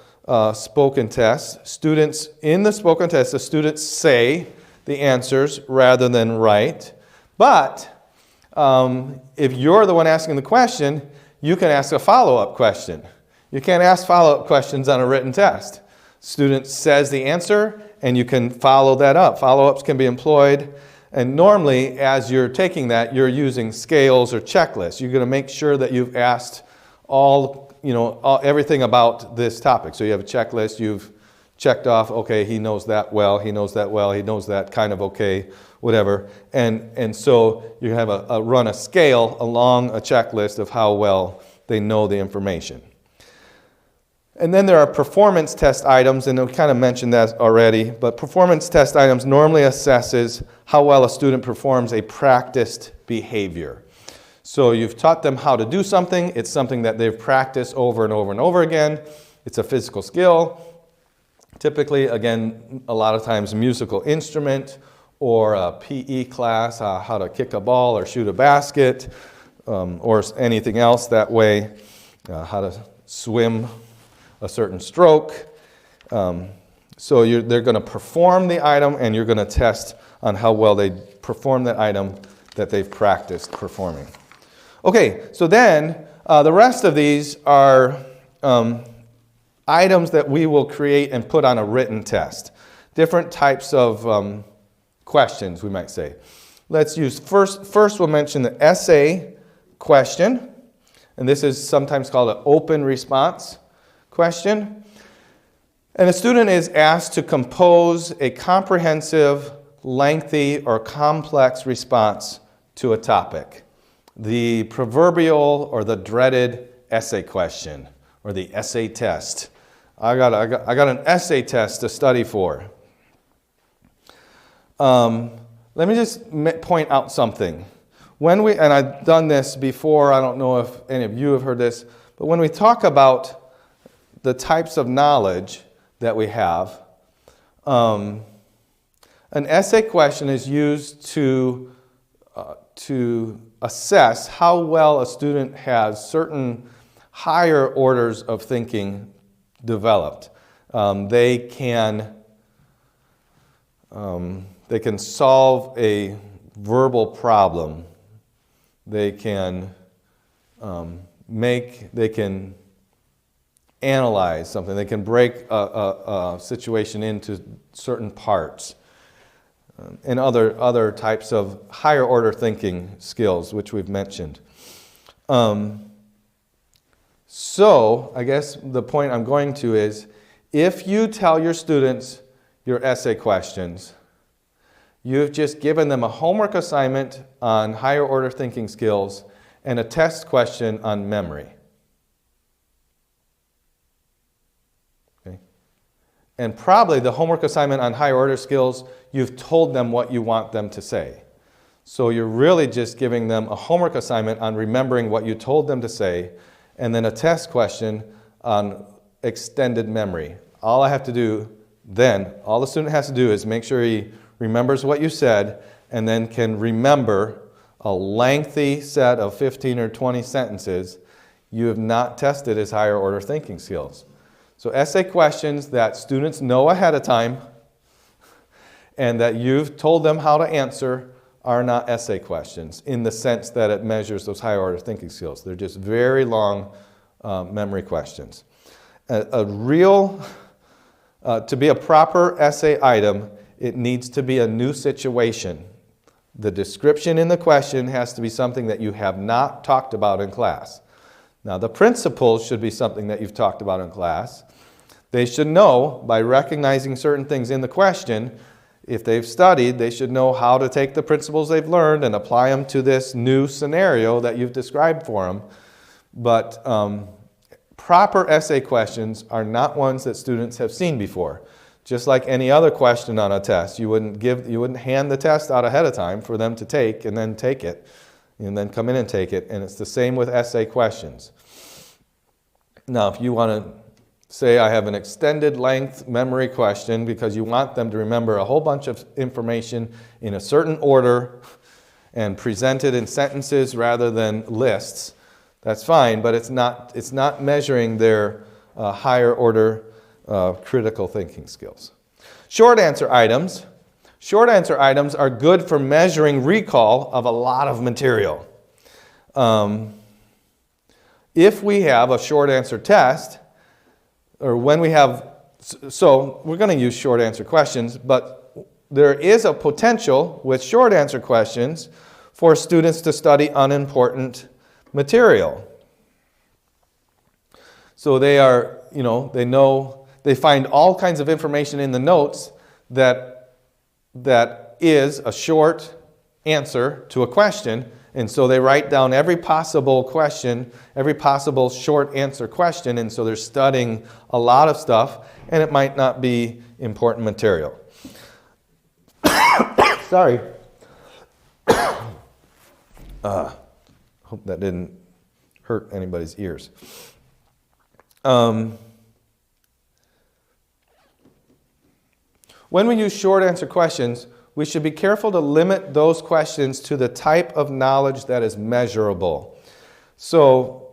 S1: spoken tests. Students, in the spoken test, the students say the answers rather than write. But if you're the one asking the question, you can ask a follow-up question. You can't ask follow-up questions on a written test. Student says the answer, and you can follow that up. Follow-ups can be employed. And normally, as you're taking that, you're using scales or checklists. You're going to make sure that you've asked everything about this topic. So you have a checklist. You've checked off, okay, he knows that well, he knows that well, he knows that kind of okay, whatever. And so you have run a scale along a checklist of how well they know the information. And then there are performance test items, and we kind of mentioned that already, but performance test items normally assesses how well a student performs a practiced behavior. So you've taught them how to do something. It's something that they've practiced over and over and over again. It's a physical skill. Typically, again, a lot of times a musical instrument or a PE class, how to kick a ball or shoot a basket, or anything else that way, how to swim a certain stroke. So they're going to perform the item, and you're going to test on how well they perform that item that they've practiced performing. Okay, so then the rest of these are items that we will create and put on a written test. Different types of questions, we might say. Let's use, first we'll mention the essay question, and this is sometimes called an open response question. And the student is asked to compose a comprehensive, lengthy, or complex response to a topic. The proverbial or the dreaded essay question or the essay test. I got an essay test to study for. Let me just point out something. And I've done this before, I don't know if any of you have heard this, but when we talk about the types of knowledge that we have, an essay question is used to assess how well a student has certain higher orders of thinking developed. They can solve a verbal problem. They can analyze something. They can break a situation into certain parts. and other types of higher order thinking skills, which we've mentioned. So I guess the point I'm going to is, if you tell your students your essay questions, you've just given them a homework assignment on higher order thinking skills and a test question on memory. Okay? And probably the homework assignment on higher order skills, you've told them what you want them to say. So you're really just giving them a homework assignment on remembering what you told them to say, and then a test question on extended memory. All the student has to do is make sure he remembers what you said, and then can remember a lengthy set of 15 or 20 sentences. You have not tested his higher order thinking skills. So essay questions that students know ahead of time and that you've told them how to answer are not essay questions in the sense that it measures those higher order thinking skills. They're just very long memory questions. To be a proper essay item, it needs to be a new situation. The description in the question has to be something that you have not talked about in class. Now, the principles should be something that you've talked about in class. They should know, by recognizing certain things in the question, if they've studied, they should know how to take the principles they've learned and apply them to this new scenario that you've described for them. But proper essay questions are not ones that students have seen before. Just like any other question on a test, you wouldn't hand the test out ahead of time for them to take and then take it, and then come in and take it. And it's the same with essay questions. Now, if you want to say I have an extended length memory question because you want them to remember a whole bunch of information in a certain order and present it in sentences rather than lists, that's fine, but it's not measuring their higher order critical thinking skills. Short answer items. Short answer items are good for measuring recall of a lot of material. If we have a short answer test, or when we have, so we're going to use short answer questions, but there is a potential with short answer questions for students to study unimportant material. So they are, they find all kinds of information in the notes that is a short answer to a question, and so they write down every possible question, every possible short answer question, and so they're studying a lot of stuff, and it might not be important material. Sorry. Hope that didn't hurt anybody's ears. When we use short answer questions, we should be careful to limit those questions to the type of knowledge that is measurable. So,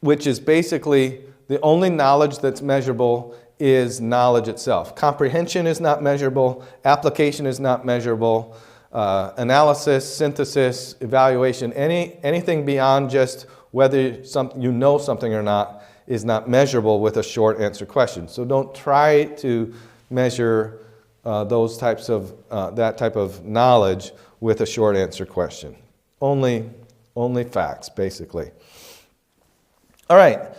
S1: which is basically the only knowledge that's measurable is knowledge itself. Comprehension is not measurable, application is not measurable, analysis, synthesis, evaluation, anything beyond just whether you know something or not is not measurable with a short answer question. So don't try to measure that type of knowledge with a short answer question. Only facts, basically. All right,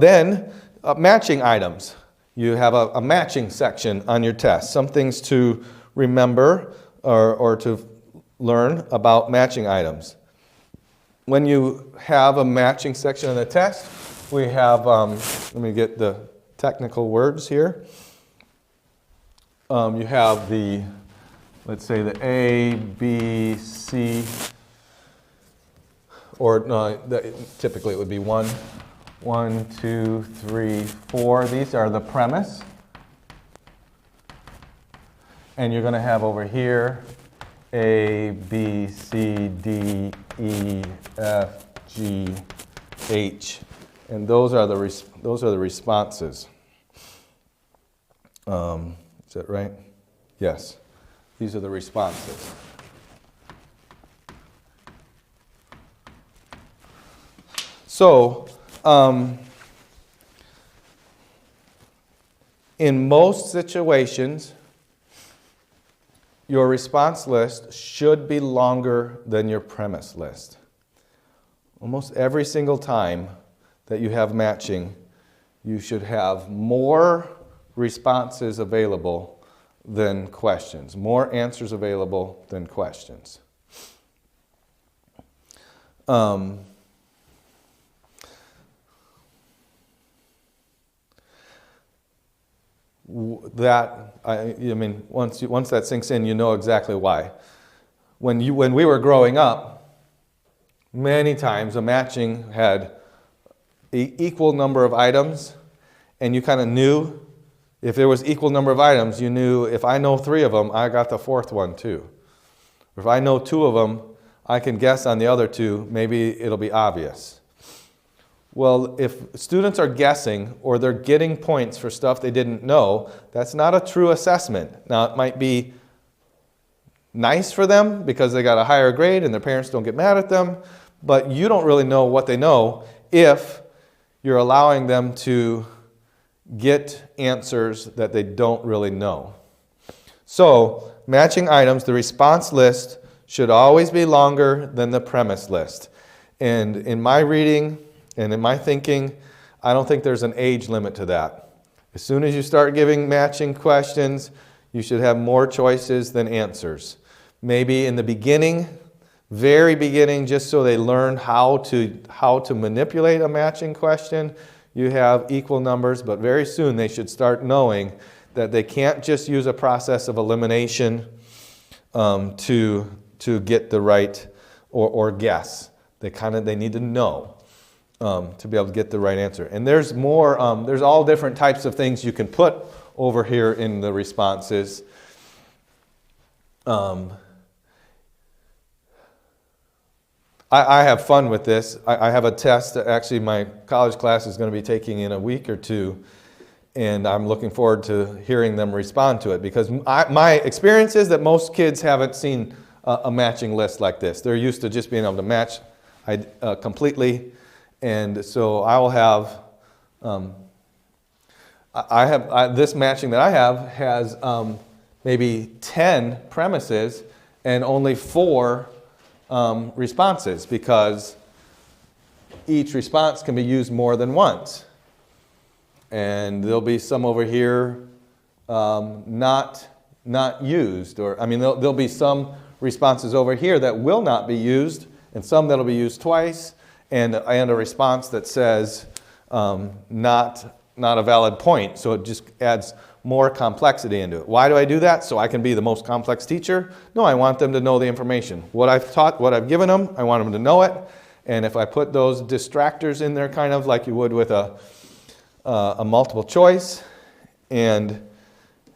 S1: then matching items. You have a matching section on your test. Some things to remember or to learn about matching items. When you have a matching section on the test, we have, let me get the technical words here. You have let's say the A, B, C, or no, typically it would be 1, 2, 3, 4. These are the premise. And you're going to have over here A, B, C, D, E, F, G, H. And those are the responses. Is that right? Yes. These are the responses. So, in most situations, your response list should be longer than your premise list. Almost every single time that you have matching, you should have more responses available than questions, more answers available than questions. Once that sinks in, you know exactly why. When we were growing up, many times a matching had an equal number of items, and you kind of knew if there was equal number of items, you knew if I know 3 of them, I got the 4th one too. If I know 2 of them, I can guess on the other 2, maybe it'll be obvious. Well, if students are guessing or they're getting points for stuff they didn't know, that's not a true assessment. Now, it might be nice for them because they got a higher grade and their parents don't get mad at them, but you don't really know what they know if you're allowing them to get answers that they don't really know. So, matching items, the response list should always be longer than the premise list. And in my reading and in my thinking, I don't think there's an age limit to that. As soon as you start giving matching questions, you should have more choices than answers. Maybe in the beginning, very beginning, just so they learn how to manipulate a matching question, you have equal numbers, but very soon they should start knowing that they can't just use a process of elimination to get the right or guess. They need to know to be able to get the right answer. And there's more. There's all different types of things you can put over here in the responses. I have fun with this. I have a test that actually my college class is going to be taking in a week or 2, and I'm looking forward to hearing them respond to it, because my experience is that most kids haven't seen a matching list like this. They're used to just being able to match completely, and so I will have, this matching that I have has maybe 10 premises and only 4 responses, because each response can be used more than once. And there'll be some over here not used, or there'll be some responses over here that will not be used, and some that'll be used twice, and a response that says not a valid point. So it just adds more complexity into it. Why do I do that? So I can be the most complex teacher? No, I want them to know the information. What I've taught, what I've given them, I want them to know it. And if I put those distractors in there, kind of like you would with a multiple choice, and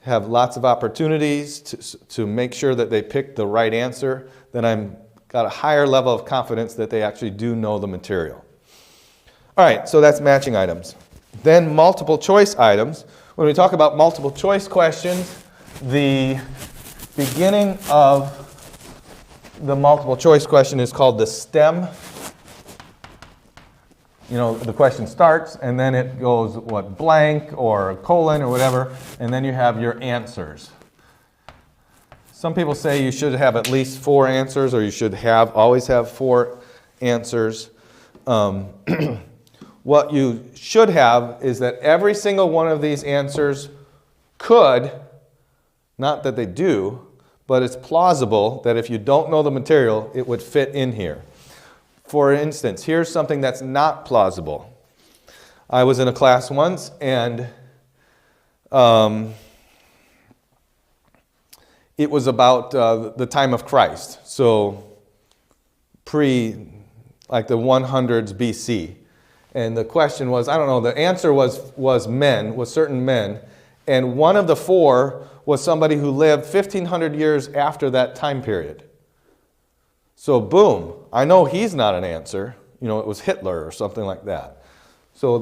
S1: have lots of opportunities to make sure that they pick the right answer, then I'm got a higher level of confidence that they actually do know the material. All right, so that's matching items. Then multiple choice items. When we talk about multiple choice questions, the beginning of the multiple choice question is called the stem. The question starts, and then it goes, blank or colon or whatever, and then you have your answers. Some people say you should have at least 4 answers, or you should always have 4 answers. What you should have is that every single one of these answers could, not that they do, but it's plausible that if you don't know the material, it would fit in here. For instance, here's something that's not plausible. I was in a class once, and it was about the time of Christ, so like the 100s BC. And the question was, the answer was certain men, and one of the 4 was somebody who lived 1,500 years after that time period. So boom, I know he's not an answer. It was Hitler or something like that. So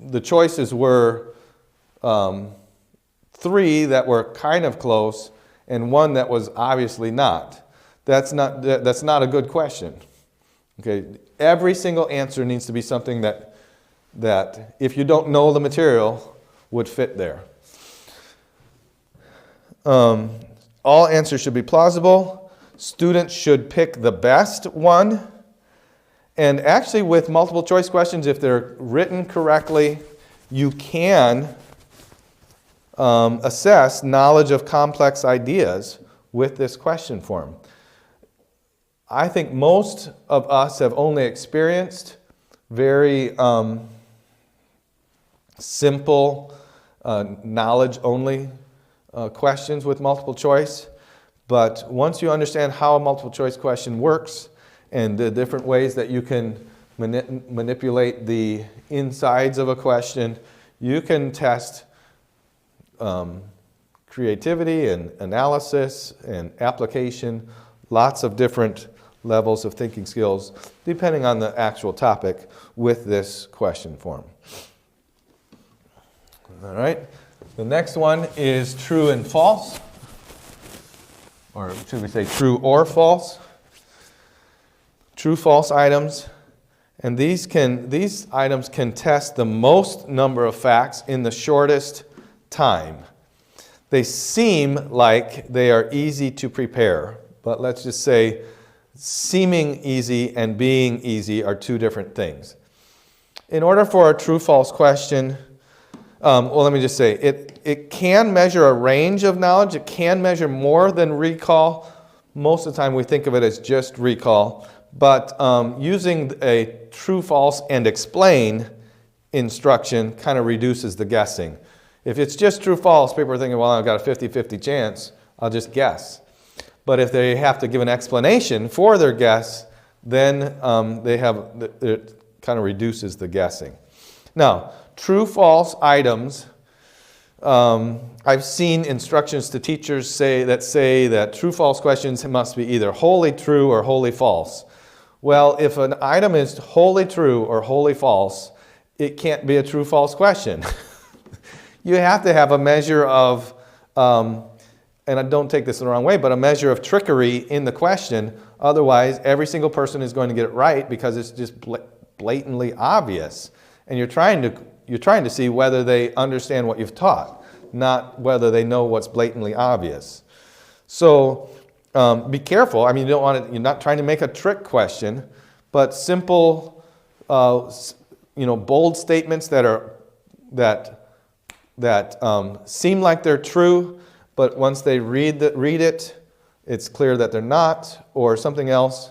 S1: the choices were 3 that were kind of close, and 1 that was obviously not. That's not a good question. Okay, every single answer needs to be something that if you don't know the material would fit there. All answers should be plausible. Students should pick the best one. And actually with multiple choice questions, if they're written correctly, you can assess knowledge of complex ideas with this question form. I think most of us have only experienced very simple knowledge-only questions with multiple choice. But once you understand how a multiple choice question works and the different ways that you can manipulate the insides of a question, you can test creativity and analysis and application, lots of different levels of thinking skills, depending on the actual topic with this question form. All right, the next one is true and false, or should we say true or false? True, false items. And these items can test the most number of facts in the shortest time. They seem like they are easy to prepare, but let's just say seeming easy and being easy are two different things. In order for a true-false question, let me just say, it can measure a range of knowledge. It can measure more than recall. Most of the time we think of it as just recall. But using a true, false, and explain instruction kind of reduces the guessing. If it's just true, false, people are thinking, well, I've got a 50-50 chance, I'll just guess. But if they have to give an explanation for their guess, then it kind of reduces the guessing. Now, true, false items, I've seen instructions to teachers say that true, false questions must be either wholly true or wholly false. Well, if an item is wholly true or wholly false, it can't be a true, false question. You have to have a measure of, and I don't take this the wrong way, but a measure of trickery in the question. Otherwise, every single person is going to get it right because it's just blatantly obvious. And you're trying to see whether they understand what you've taught, not whether they know what's blatantly obvious. So be careful. I mean, you're not trying to make a trick question, but simple, bold statements that seem like they're true, but once they read it, it's clear that they're not, or something else.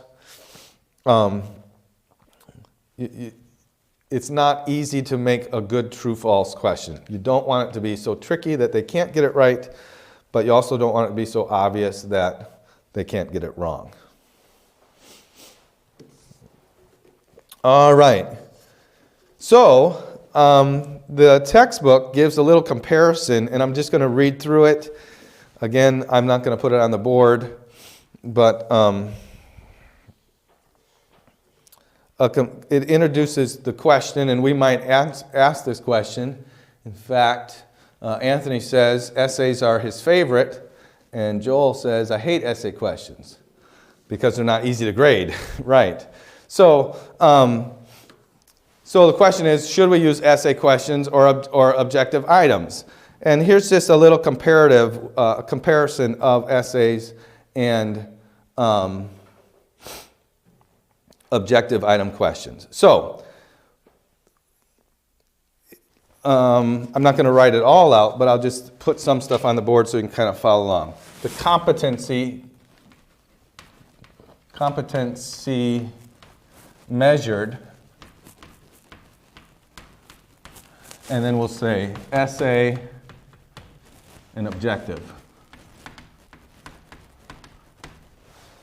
S1: It's not easy to make a good true-false question. You don't want it to be so tricky that they can't get it right, but you also don't want it to be so obvious that they can't get it wrong. All right. So the textbook gives a little comparison, and I'm just going to read through it. Again, I'm not going to put it on the board, but it introduces the question, and we might ask this question. In fact, Anthony says essays are his favorite, and Joel says, I hate essay questions because they're not easy to grade. Right. So the question is, should we use essay questions or objective items? And here's just a little comparison of essays and objective item questions. So I'm not going to write it all out, but I'll just put some stuff on the board so you can kind of follow along. The competency measured, and then we'll say essay and objective.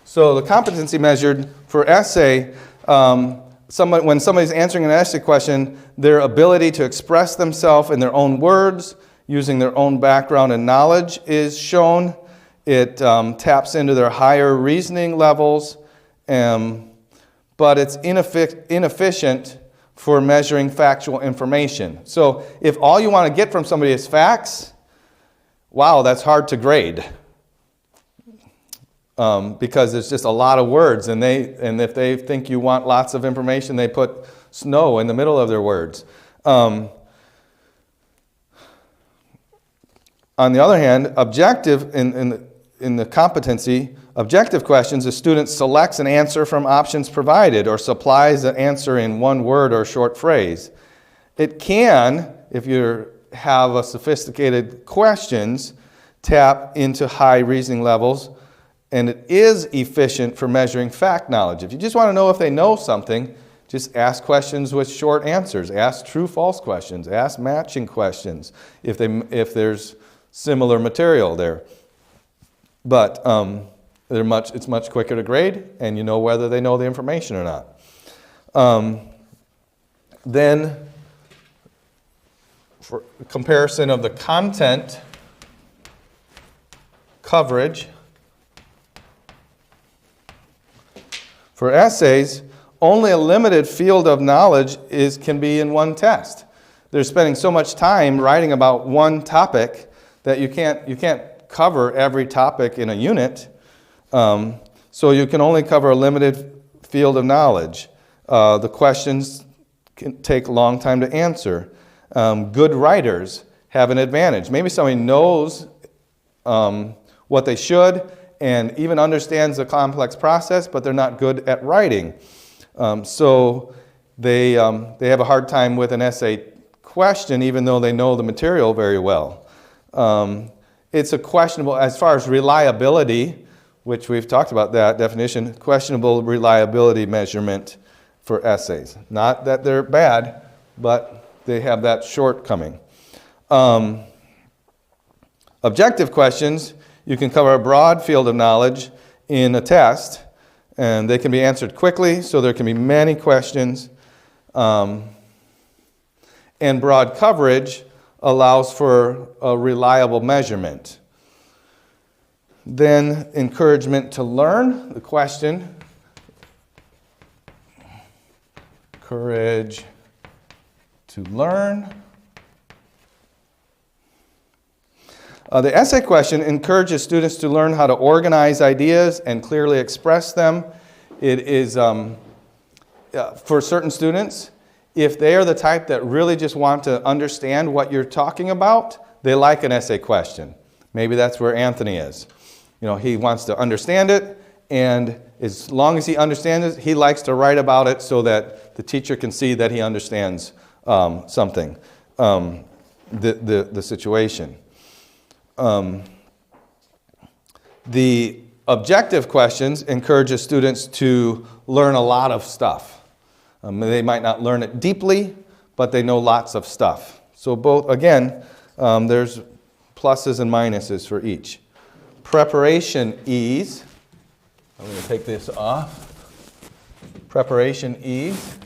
S1: So the competency measured for essay, when somebody's answering an essay question, their ability to express themselves in their own words, using their own background and knowledge is shown. It taps into their higher reasoning levels, but it's inefficient for measuring factual information. So if all you want to get from somebody is facts, wow, that's hard to grade. Because there's just a lot of words, and if they think you want lots of information, they put snow in the middle of their words. On the other hand, objective in the competency, objective questions, the student selects an answer from options provided or supplies an answer in one word or short phrase. It can, if you have a sophisticated questions, tap into high reasoning levels, and it is efficient for measuring fact knowledge. If you just want to know if they know something, just ask questions with short answers. Ask true-false questions. Ask matching questions if there's similar material there. But it's much quicker to grade, and you know whether they know the information or not. Then, for comparison of the content coverage, for essays, only a limited field of knowledge can be in one test. They're spending so much time writing about one topic that you can't cover every topic in a unit. So you can only cover a limited field of knowledge. The questions can take a long time to answer. Good writers have an advantage. Maybe somebody knows what they should and even understands the complex process, but they're not good at writing. So they have a hard time with an essay question, even though they know the material very well. It's a questionable, as far as reliability, which we've talked about that definition, questionable reliability measurement for essays. Not that they're bad, but they have that shortcoming. Objective questions, you can cover a broad field of knowledge in a test, and they can be answered quickly, so there can be many questions. And broad coverage allows for a reliable measurement. Then encouragement to learn, the question. Courage to learn. The essay question encourages students to learn how to organize ideas and clearly express them. It is, for certain students, if they are the type that really just want to understand what you're talking about, they like an essay question. Maybe that's where Anthony is. He wants to understand it, and as long as he understands it, he likes to write about it so that the teacher can see that he understands something, the situation. The objective questions encourages students to learn a lot of stuff. They might not learn it deeply, but they know lots of stuff. So both, again, there's pluses and minuses for each. Preparation ease. I'm going to take this off. Preparation ease.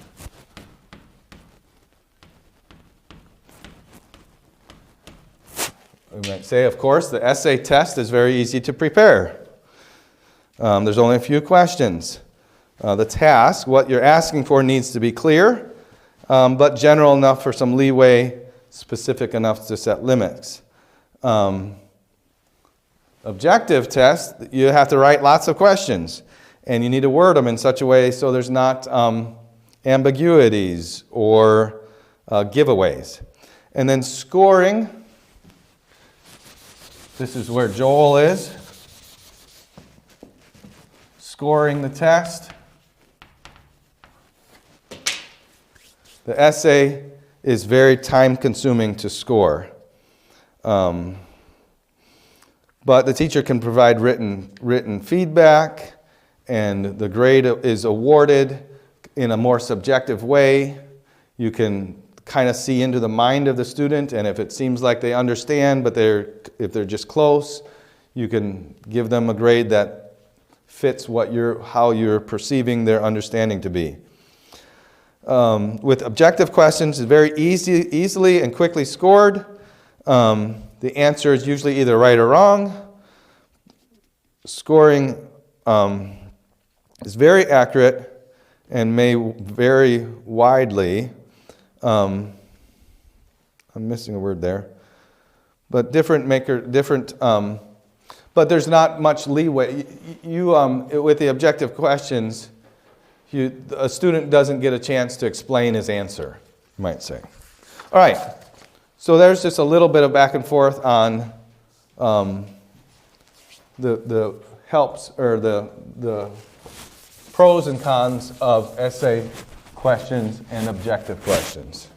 S1: We might say, of course, the essay test is very easy to prepare. There's only a few questions. The task, what you're asking for, needs to be clear, but general enough for some leeway, specific enough to set limits. Objective test, you have to write lots of questions, and you need to word them in such a way so there's not ambiguities or giveaways. And then scoring, this is where Joel is. Scoring the test. The essay is very time-consuming to score. But the teacher can provide written feedback, and the grade is awarded in a more subjective way. You can kind of see into the mind of the student, and if it seems like they understand, but if they're just close, you can give them a grade that fits how you're perceiving their understanding to be. With objective questions, it's very easily and quickly scored. The answer is usually either right or wrong. Scoring is very accurate and may vary widely. I'm missing a word there. But but there's not much leeway. With the objective questions, a student doesn't get a chance to explain his answer, you might say. All right, so there's just a little bit of back and forth on the helps or the pros and cons of essay questions and objective questions.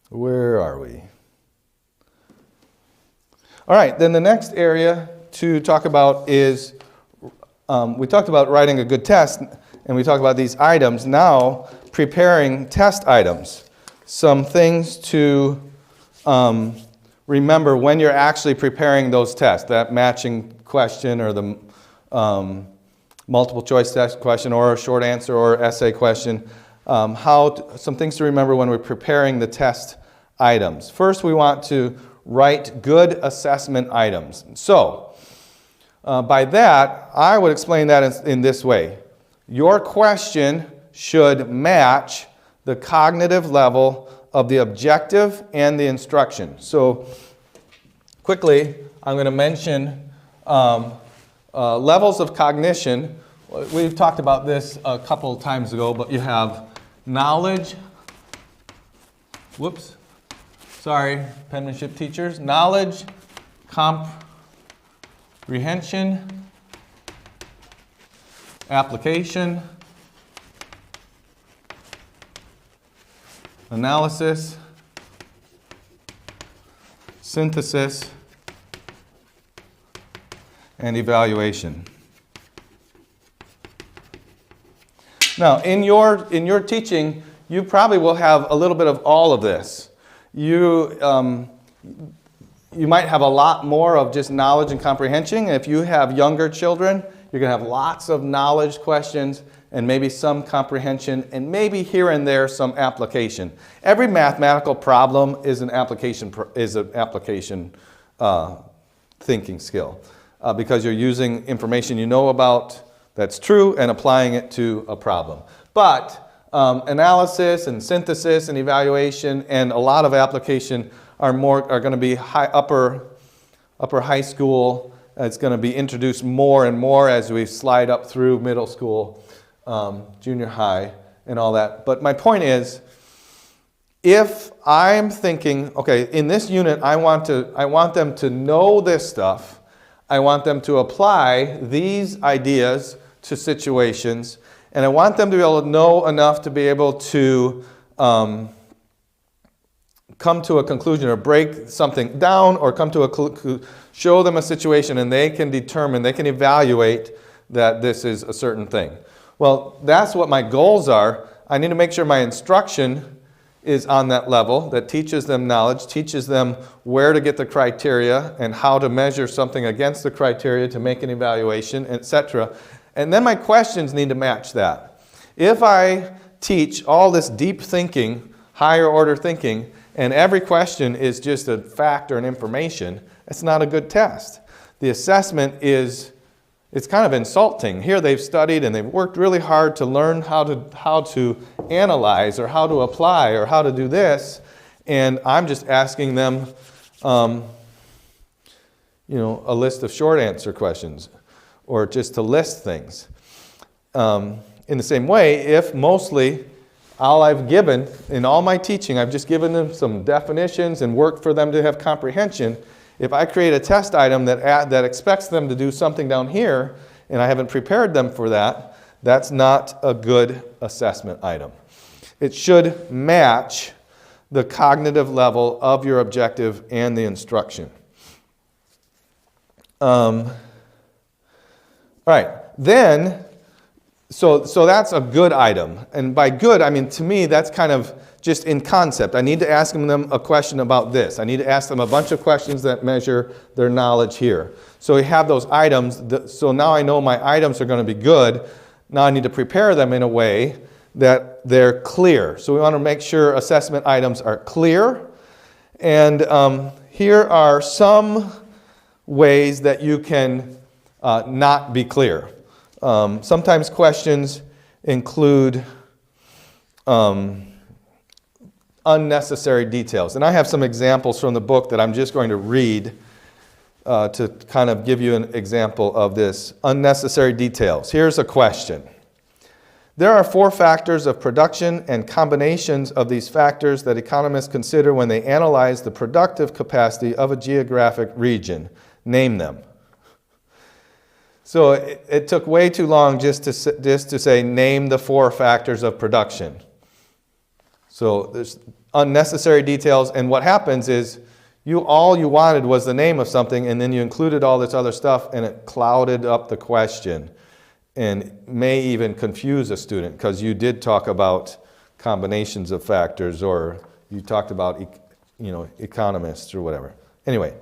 S1: Where are we? All right, then the next area to talk about is, we talked about writing a good test, and we talked about these items. Now, preparing test items. Some things to remember when you're actually preparing those tests, that matching question or the multiple choice test question or a short answer or essay question. Some things to remember when we're preparing the test items. First, we want to write good assessment items. So, by that, I would explain that in this way. Your question should match the cognitive level of the objective and the instruction. So, quickly, I'm going to mention levels of cognition. We've talked about this a couple times ago, but you have knowledge. Sorry, penmanship teachers. Knowledge, comprehension, application, analysis, synthesis, and evaluation. Now, in your teaching, you probably will have a little bit of all of this. You might have a lot more of just knowledge and comprehension. If you have younger children, you're going to have lots of knowledge questions and maybe some comprehension and maybe here and there some application. Every mathematical problem is an application thinking skill because you're using information you know about that's true and applying it to a problem. But analysis and synthesis and evaluation and a lot of application are going to be upper high school. It's going to be introduced more and more as we slide up through middle school, junior high, and all that. But my point is, if I'm thinking, okay, in this unit, I want them to know this stuff. I want them to apply these ideas to situations. And I want them to be able to know enough to be able to come to a conclusion or break something down or come to show them a situation and they can evaluate that this is a certain thing. Well, that's what my goals are. I need to make sure my instruction is on that level that teaches them knowledge, teaches them where to get the criteria and how to measure something against the criteria to make an evaluation, etc. And then my questions need to match that. If I teach all this deep thinking, higher order thinking, and every question is just a fact or an information, it's not a good test. The assessment it's kind of insulting. Here they've studied and they've worked really hard to learn how to analyze or how to apply or how to do this, and I'm just asking them a list of short answer questions or just to list things. In the same way, if mostly all I've given in all my teaching, I've just given them some definitions and worked for them to have comprehension, if I create a test item that expects them to do something down here and I haven't prepared them for that, that's not a good assessment item. It should match the cognitive level of your objective and the instruction. All right, then, so that's a good item. And by good, I mean, to me, that's kind of just in concept. I need to ask them a question about this. I need to ask them a bunch of questions that measure their knowledge here. So we have those items. So now I know my items are going to be good. Now I need to prepare them in a way that they're clear. So we want to make sure assessment items are clear. And here are some ways that you can not be clear. Sometimes questions include unnecessary details. And I have some examples from the book that I'm just going to read to kind of give you an example of this. Unnecessary details. Here's a question. There are 4 factors of production and combinations of these factors that economists consider when they analyze the productive capacity of a geographic region. Name them. So it took way too long just to say, name the 4 factors of production. So there's unnecessary details, and what happens is all you wanted was the name of something, and then you included all this other stuff, and it clouded up the question, and may even confuse a student, because you did talk about combinations of factors, or you talked about economists or whatever. Anyway,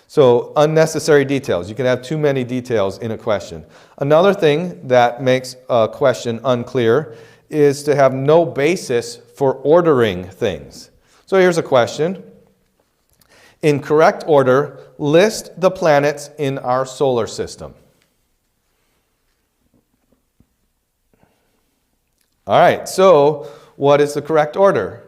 S1: so unnecessary details. You can have too many details in a question. Another thing that makes a question unclear is to have no basis for ordering things. So here's a question. In correct order, list the planets in our solar system. All right, so what is the correct order?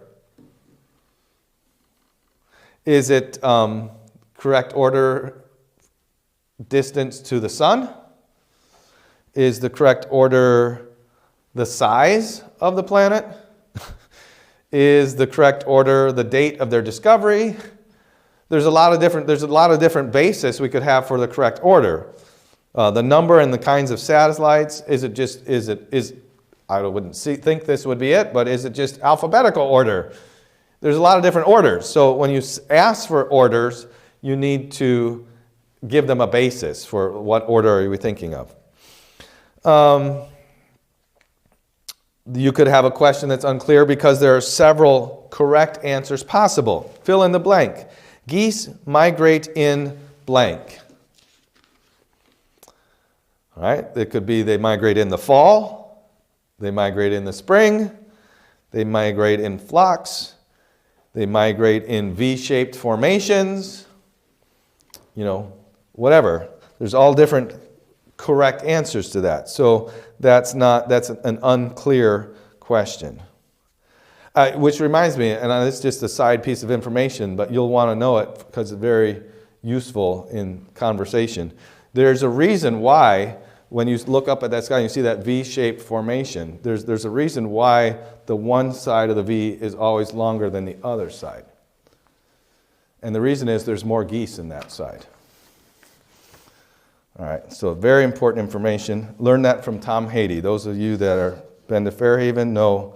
S1: Is it correct order distance to the sun? Is the correct order the size of the planet? Is the correct order the date of their discovery? There's a lot of different bases we could have for the correct order. The number and the kinds of satellites. I wouldn't think this would be it, but is it just alphabetical order? There's a lot of different orders. So when you ask for orders, you need to give them a basis for what order are we thinking of. You could have a question that's unclear because there are several correct answers possible. Fill in the blank. Geese migrate in blank. All right, it could be they migrate in the fall. They migrate in the spring. They migrate in flocks. They migrate in V-shaped formations. Whatever. There's all different correct answers to that. So that's an unclear question. Which reminds me, and it's just a side piece of information, but you'll want to know it because it's very useful in conversation. There's a reason why when you look up at that sky and you see that V-shaped formation, there's a reason why the one side of the V is always longer than the other side. And the reason is there's more geese in that side. All right, so very important information. Learn that from Tom Haiti. Those of you that are been to Fairhaven know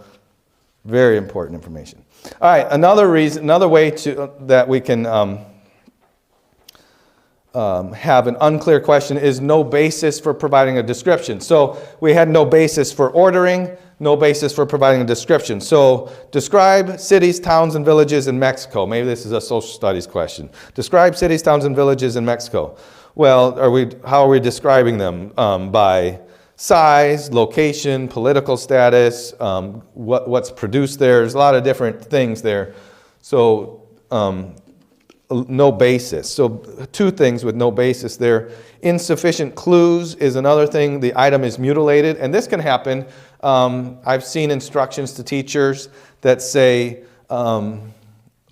S1: very important information. All right, another way that we can have an unclear question is no basis for providing a description. So we had no basis for ordering, no basis for providing a description. So describe cities, towns, and villages in Mexico. Maybe this is a social studies question. Describe cities, towns, and villages in Mexico. Well, how are we describing them? By size, location, political status, what's produced there. There's a lot of different things there. So no basis. So 2 things with no basis there. Insufficient clues is another thing. The item is mutilated, and this can happen. I've seen instructions to teachers that say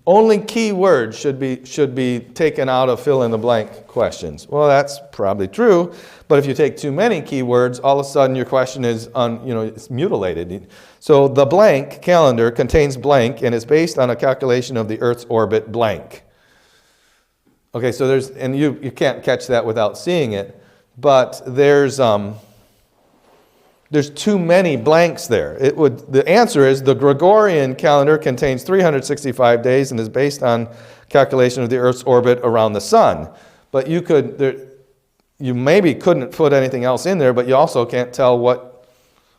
S1: only key words should be taken out of fill-in-the-blank questions. Well, that's probably true, but if you take too many keywords, all of a sudden your question is it's mutilated. So the blank calendar contains blank and is based on a calculation of the Earth's orbit blank. Okay, so you can't catch that without seeing it, but there's too many blanks there. The answer is the Gregorian calendar contains 365 days and is based on calculation of the Earth's orbit around the sun. But you maybe couldn't put anything else in there, but you also can't tell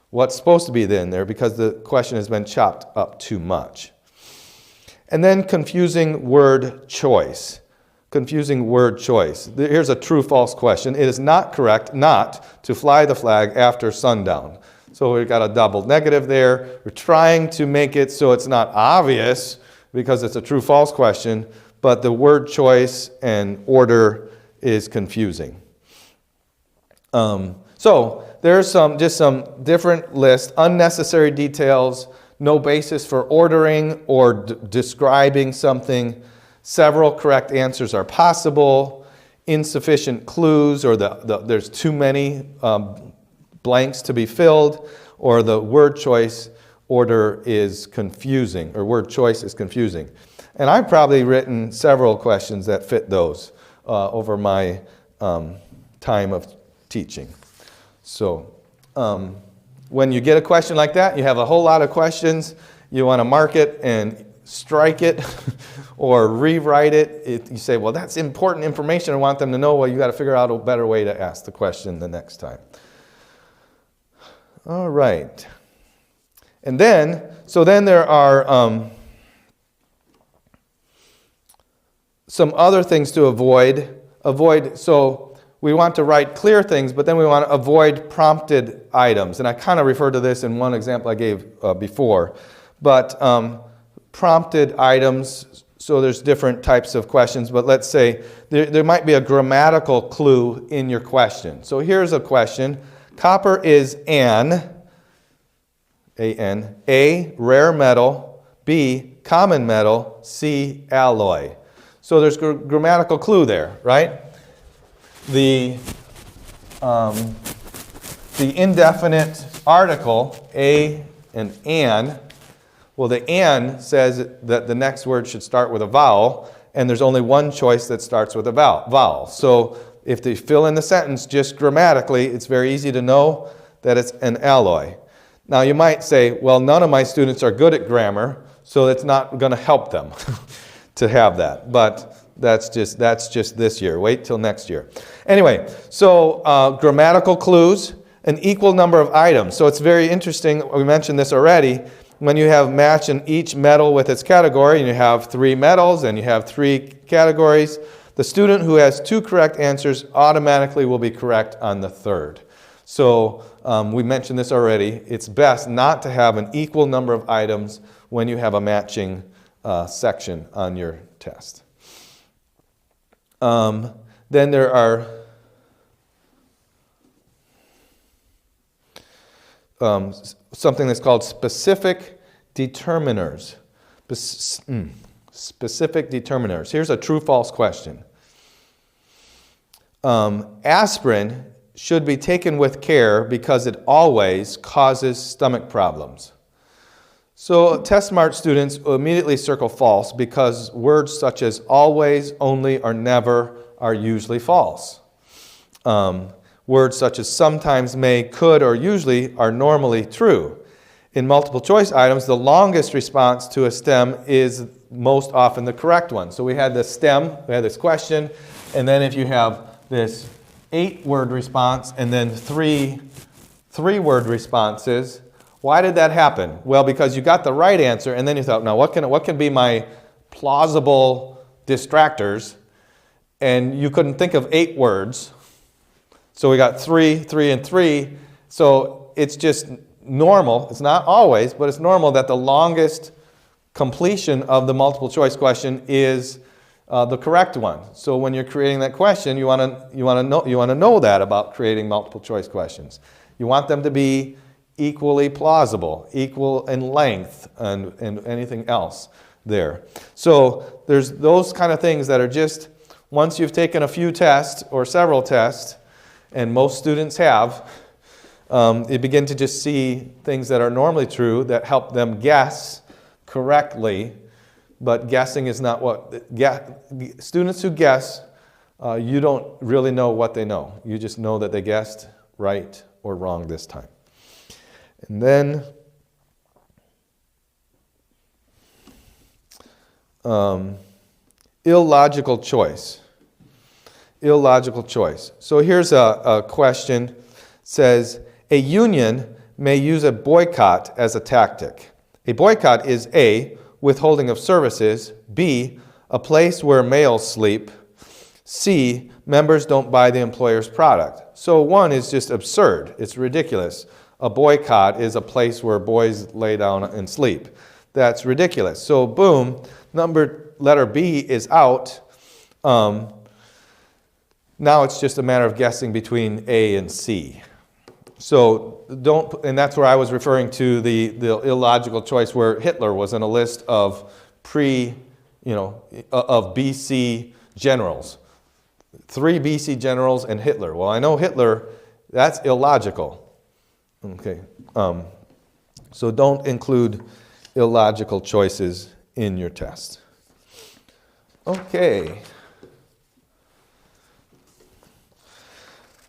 S1: what's supposed to be in there because the question has been chopped up too much. And then confusing word choice. Confusing word choice. Here's a true-false question. It is not correct not to fly the flag after sundown. So we've got a double negative there. We're trying to make it so it's not obvious because it's a true-false question, but the word choice and order is confusing. So there's some different lists, unnecessary details, no basis for ordering or describing something. Several correct answers are possible. Insufficient clues, or there's too many blanks to be filled, or the word choice order is confusing, or word choice is confusing. And I've probably written several questions that fit those over my time of teaching. So when you get a question like that, you have a whole lot of questions, you want to mark it and strike it or rewrite it. You say, well, that's important information, I want them to know. Well, you got to figure out a better way to ask the question the next time. All right. And then, so then there are some other things to avoid. So we want to write clear things, but then we want to avoid prompted items. And I kind of referred to this in one example I gave before. But prompted items, so there's different types of questions, but let's say there might be a grammatical clue in your question. So here's a question. Copper is A, rare metal, B, common metal, C, alloy. So there's grammatical clue there, right? The indefinite article, a and an, well, the an says that the next word should start with a vowel, and there's only one choice that starts with a vowel. So if they fill in the sentence just grammatically, it's very easy to know that it's an alloy. Now you might say, well, none of my students are good at grammar, so it's not going to help them to have that. But that's just this year. Wait till next year. Anyway, so grammatical clues, an equal number of items. So it's very interesting, we mentioned this already, when you have match in each metal with its category, and you have 3 metals and you have 3 categories, the student who has 2 correct answers automatically will be correct on the 3rd. So we mentioned this already. It's best not to have an equal number of items when you have a matching section on your test. Then there are something that's called specific determiners. Specific determiners. Here's a true-false question. Aspirin should be taken with care because it always causes stomach problems. So test-smart students will immediately circle false because words such as always, only, or never are usually false. Words such as sometimes, may, could, or usually are normally true. In multiple choice items, the longest response to a stem is most often the correct one. So we had this stem, we had this question, and then if you have this 8-word response and then 3-word responses, why did that happen? Well, because you got the right answer, and then you thought, now what can be my plausible distractors? And you couldn't think of 8 words. So we got 3, 3, and 3. So it's just normal. It's not always, but it's normal that the longest completion of the multiple choice question is the correct one. So when you're creating that question, you want to know that about creating multiple choice questions. You want them to be equally plausible, equal in length, and anything else there. So there's those kind of things that are just, once you've taken a few tests or several tests, and most students have, you begin to just see things that are normally true that help them guess correctly, but guessing is not what, students who guess, you don't really know what they know. You just know that they guessed right or wrong this time. And then illogical choice. Illogical choice. So here's a question. Says, a union may use a boycott as a tactic. A boycott is A, withholding of services, B, a place where males sleep, C, members don't buy the employer's product. So one is just absurd. It's ridiculous. A boycott is a place where boys lay down and sleep. That's ridiculous. So boom, letter B is out. Now it's just a matter of guessing between A and C. So and that's where I was referring to the illogical choice where Hitler was in a list of of BC generals. 3 BC generals and Hitler. Well, I know Hitler, that's illogical. Okay. So don't include illogical choices in your test. Okay.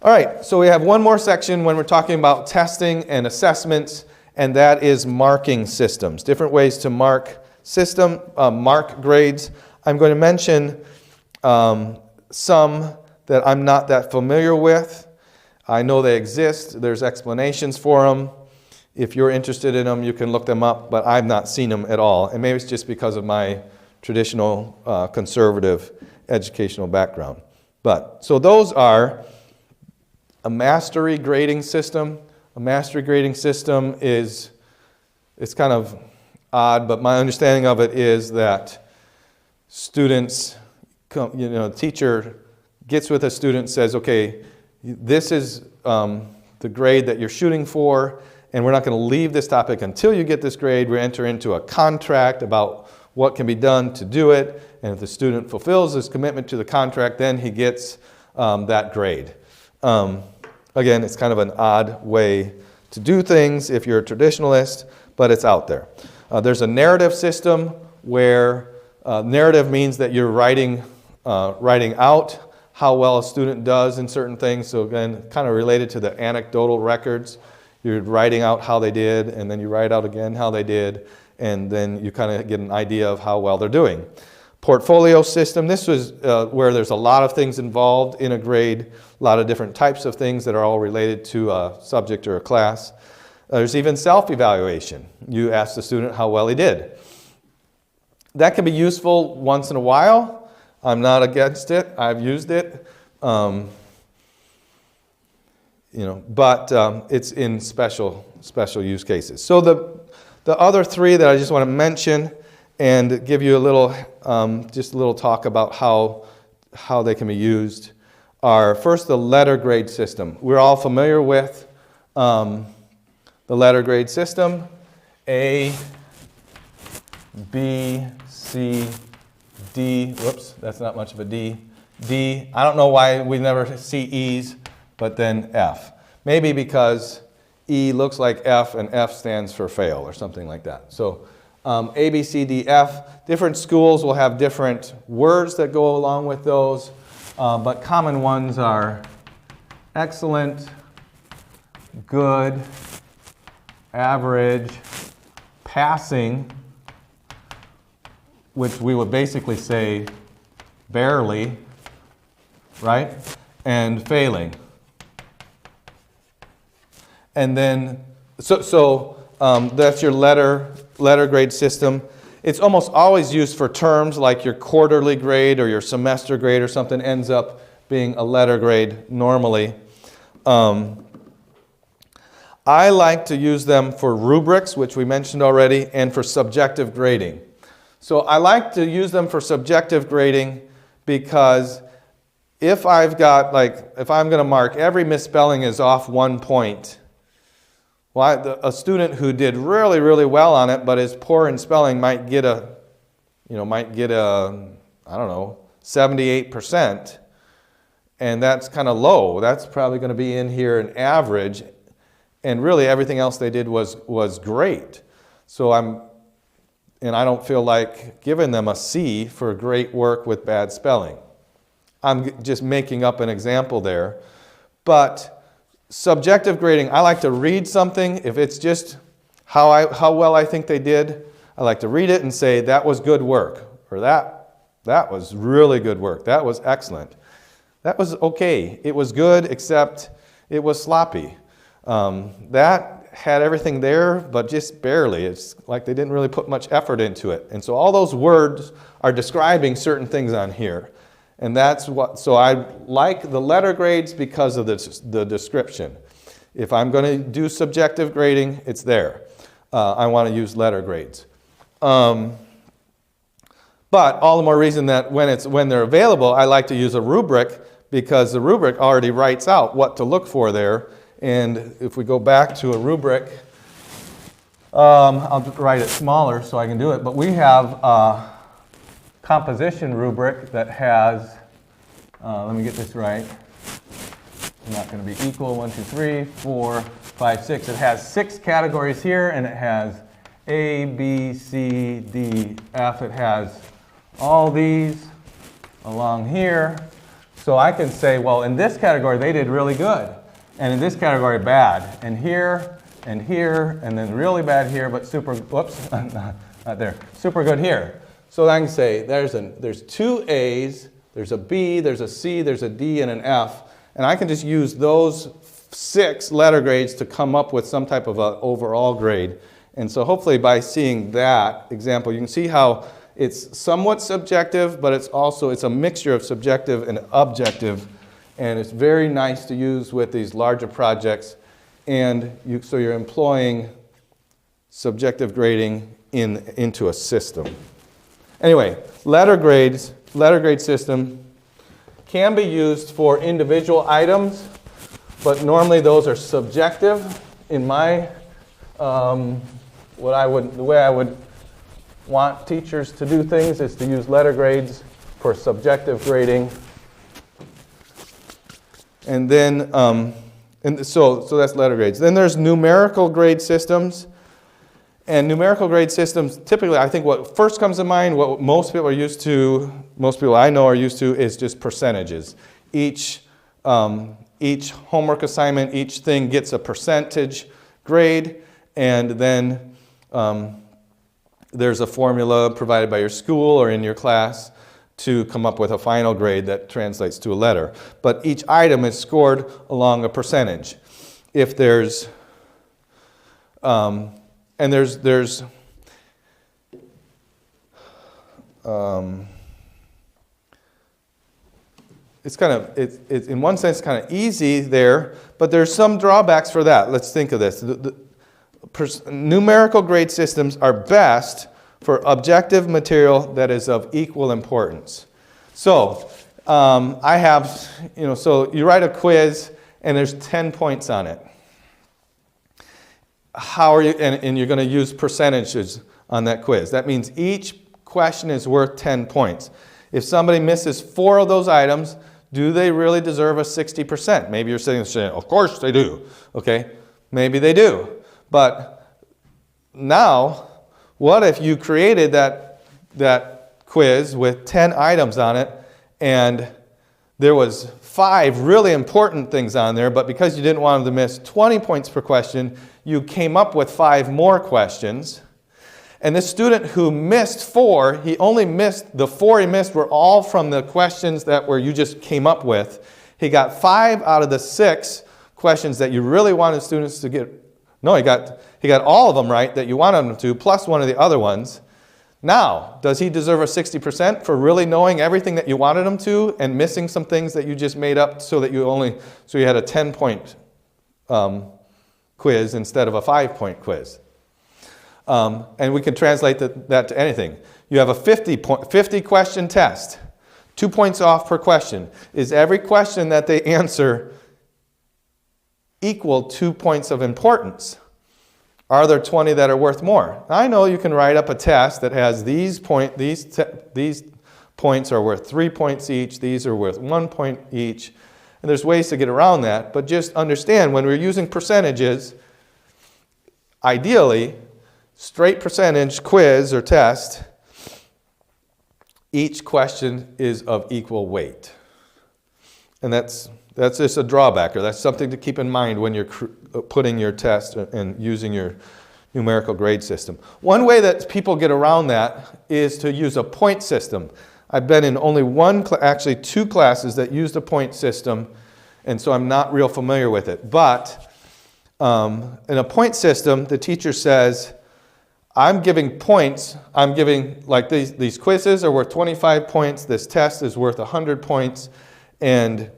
S1: All right, so we have one more section when we're talking about testing and assessments, and that is marking systems. Different ways to mark grades. I'm going to mention some that I'm not that familiar with. I know they exist. There's explanations for them. If you're interested in them, you can look them up, but I've not seen them at all. And maybe it's just because of my traditional conservative educational background. So those are a mastery grading system. A mastery grading system it's kind of odd, but my understanding of it is that students, teacher gets with a student, says, okay, this is the grade that you're shooting for, and we're not going to leave this topic until you get this grade. We enter into a contract about what can be done to do it, and if the student fulfills his commitment to the contract, then he gets that grade. Again, it's kind of an odd way to do things if you're a traditionalist, but it's out there. There's a narrative system where narrative means that you're writing out how well a student does in certain things. So again, kind of related to the anecdotal records. You're writing out how they did, and then you write out again how they did, and then you kind of get an idea of how well they're doing. Portfolio system, this was where there's a lot of things involved in a grade, a lot of different types of things that are all related to a subject or a class. There's even self-evaluation. You ask the student how well he did. That can be useful once in a while. I'm not against it. I've used it. But it's in special use cases. So the other three that I just want to mention and give you a little talk about how they can be used are, first, the letter grade system. We're all familiar with the letter grade system. A, B, C, D. Whoops, that's not much of a D. D. I don't know why we never see E's, but then F. Maybe because E looks like F and F stands for fail or something like that. So A, B, C, D, F. Different schools will have different words that go along with those, but common ones are excellent, good, average, passing, which we would basically say barely, right? And failing. And then, that's your letter grade system. It's almost always used for terms like your quarterly grade or your semester grade or something ends up being a letter grade normally. I like to use them for rubrics, which we mentioned already, and for subjective grading. So I like to use them for subjective grading because if I'm going to mark every misspelling is off 1 point, well, a student who did really, really well on it but is poor in spelling might get a 78%, and that's kind of low. That's probably going to be in here an average, and really everything else they did was great. So I don't feel like giving them a C for great work with bad spelling. I'm just making up an example there, but subjective grading, I like to read something. If it's just how well I think they did, I like to read it and say, that was good work, or that was really good work. That was excellent. That was okay. It was good, except it was sloppy. That had everything there, but just barely. It's like they didn't really put much effort into it. And so all those words are describing certain things on here. And so I like the letter grades because of the description. If I'm going to do subjective grading, it's there. I want to use letter grades. But all the more reason that when they're available, I like to use a rubric because the rubric already writes out what to look for there. And if we go back to a rubric, I'll write it smaller so I can do it, but we have composition rubric that has, let me get this right, it's not going to be equal, 1, 2, 3, 4, 5, 6. It has 6 categories here, and it has A, B, C, D, F. It has all these along here. So I can say, well, in this category, they did really good. And in this category, bad. And here, and then really bad here, but super, whoops, not there, super good here. So I can say there's 2 A's, there's a B, there's a C, there's a D, and an F. And I can just use those 6 letter grades to come up with some type of an overall grade. And so hopefully by seeing that example, you can see how it's somewhat subjective, but it's a mixture of subjective and objective. And it's very nice to use with these larger projects. And so you're employing subjective grading into a system. Anyway, letter grade system can be used for individual items, but normally those are subjective. In my, the way I would want teachers to do things is to use letter grades for subjective grading. And then, so that's letter grades. Then there's numerical grade systems. And numerical grade systems, typically, I think what first comes to mind, what most people I know are used to, is just percentages. Each homework assignment, each thing gets a percentage grade, and then there's a formula provided by your school or in your class to come up with a final grade that translates to a letter. But each item is scored along a percentage. If there's, and there's it's kind of, it's in one sense kind of easy there, but there's some drawbacks for that. Let's think of this. Numerical grade systems are best for objective material that is of equal importance. So I have, so you write a quiz and there's 10 points on it. How are you, and you're going to use percentages on that quiz. That means each question is worth 10 points. If somebody misses 4 of those items, do they really deserve a 60%? Maybe you're sitting there saying, of course they do. Okay, maybe they do. But now, what if you created that quiz with 10 items on it, and there was 5 really important things on there, but because you didn't want them to miss 20 points per question, you came up with 5 more questions. And this student who missed 4, the 4 he missed were all from the questions that you just came up with. He got 5 out of the 6 questions that you really wanted students to get. No, he got all of them right that you wanted him to, plus one of the other ones. Now, does he deserve a 60% for really knowing everything that you wanted him to and missing some things that you just made up so that you had a 10-point quiz instead of a 5-point quiz? And we can translate that to anything. You have a 50 question test, 2 points off per question. Is every question that they answer equal 2 points of importance? Are there 20 that are worth more? I know you can write up a test that has these points are worth 3 points each, these are worth 1 point each, and there's ways to get around that, but just understand when we're using percentages, ideally, straight percentage quiz or test, each question is of equal weight. And that's just a drawback, or that's something to keep in mind when you're putting your test and using your numerical grade system. One way that people get around that is to use a point system. I've been in only actually 2 classes that used a point system, and so I'm not real familiar with it. But in a point system, the teacher says, I'm giving points. I'm giving, like these quizzes are worth 25 points. This test is worth 100 points. And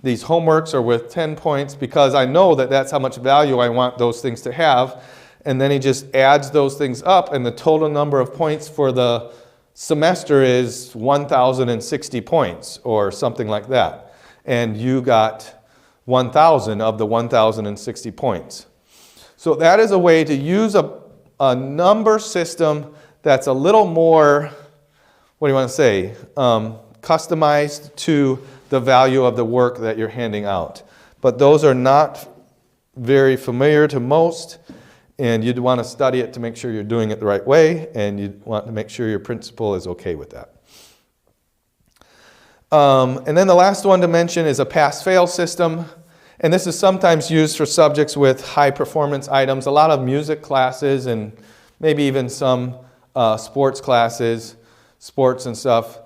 S1: these homeworks are worth 10 points because I know that that's how much value I want those things to have. And then he just adds those things up, and the total number of points for the semester is 1,060 points or something like that. And you got 1,000 of the 1,060 points. So that is a way to use a number system that's a little more, what do you want to say, customized to the value of the work that you're handing out. But those are not very familiar to most, and you'd want to study it to make sure you're doing it the right way, and you'd want to make sure your principal is okay with that. And then the last one to mention is a pass-fail system. And this is sometimes used for subjects with high performance items, a lot of music classes and maybe even some sports classes, sports and stuff.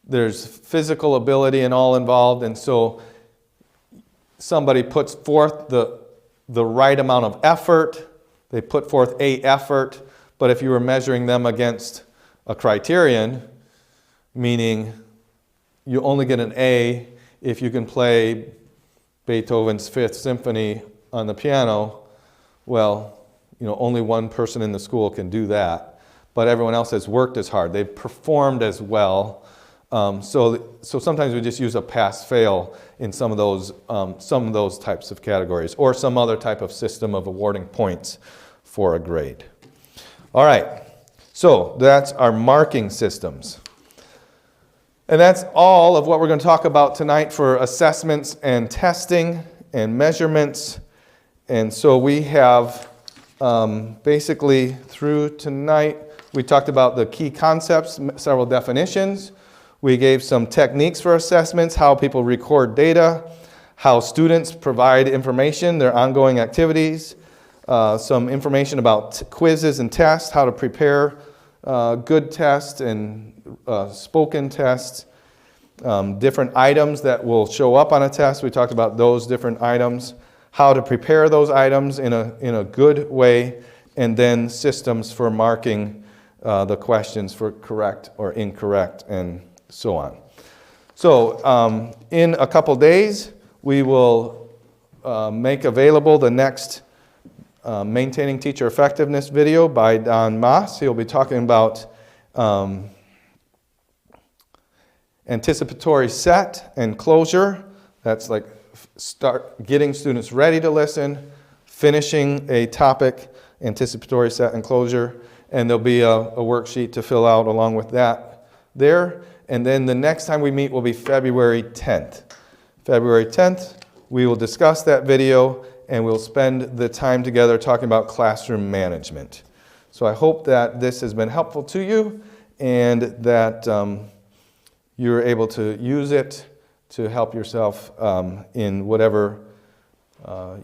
S1: There's physical ability and all involved, and so somebody puts forth the right amount of effort. They put forth a effort, but if you were measuring them against a criterion, meaning you only get an A if you can play Beethoven's Fifth Symphony on the piano, well, only one person in the school can do that, but everyone else has worked as hard. They've performed as well. So sometimes we just use a pass-fail in some of those types of categories, or some other type of system of awarding points for a grade. All right, so that's our marking systems. And that's all of what we're going to talk about tonight for assessments and testing and measurements. And so we have basically through tonight, we talked about the key concepts, several definitions. We gave some techniques for assessments, how people record data, how students provide information, their ongoing activities, some information about quizzes and tests, how to prepare good tests and spoken tests, different items that will show up on a test. We talked about those different items, how to prepare those items in a good way, and then systems for marking the questions for correct or incorrect, and so on. So in a couple days, we will make available the next Maintaining Teacher Effectiveness video by Don Moss. He'll be talking about anticipatory set and closure. That's like start getting students ready to listen, finishing a topic, anticipatory set and closure, and there'll be a worksheet to fill out along with that there. And then the next time we meet will be February 10th. February 10th, we will discuss that video, and we'll spend the time together talking about classroom management. So I hope that this has been helpful to you, and that you're able to use it to help yourself in whatever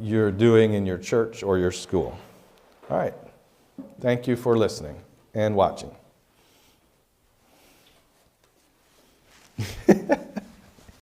S1: you're doing in your church or your school. All right. Thank you for listening and watching.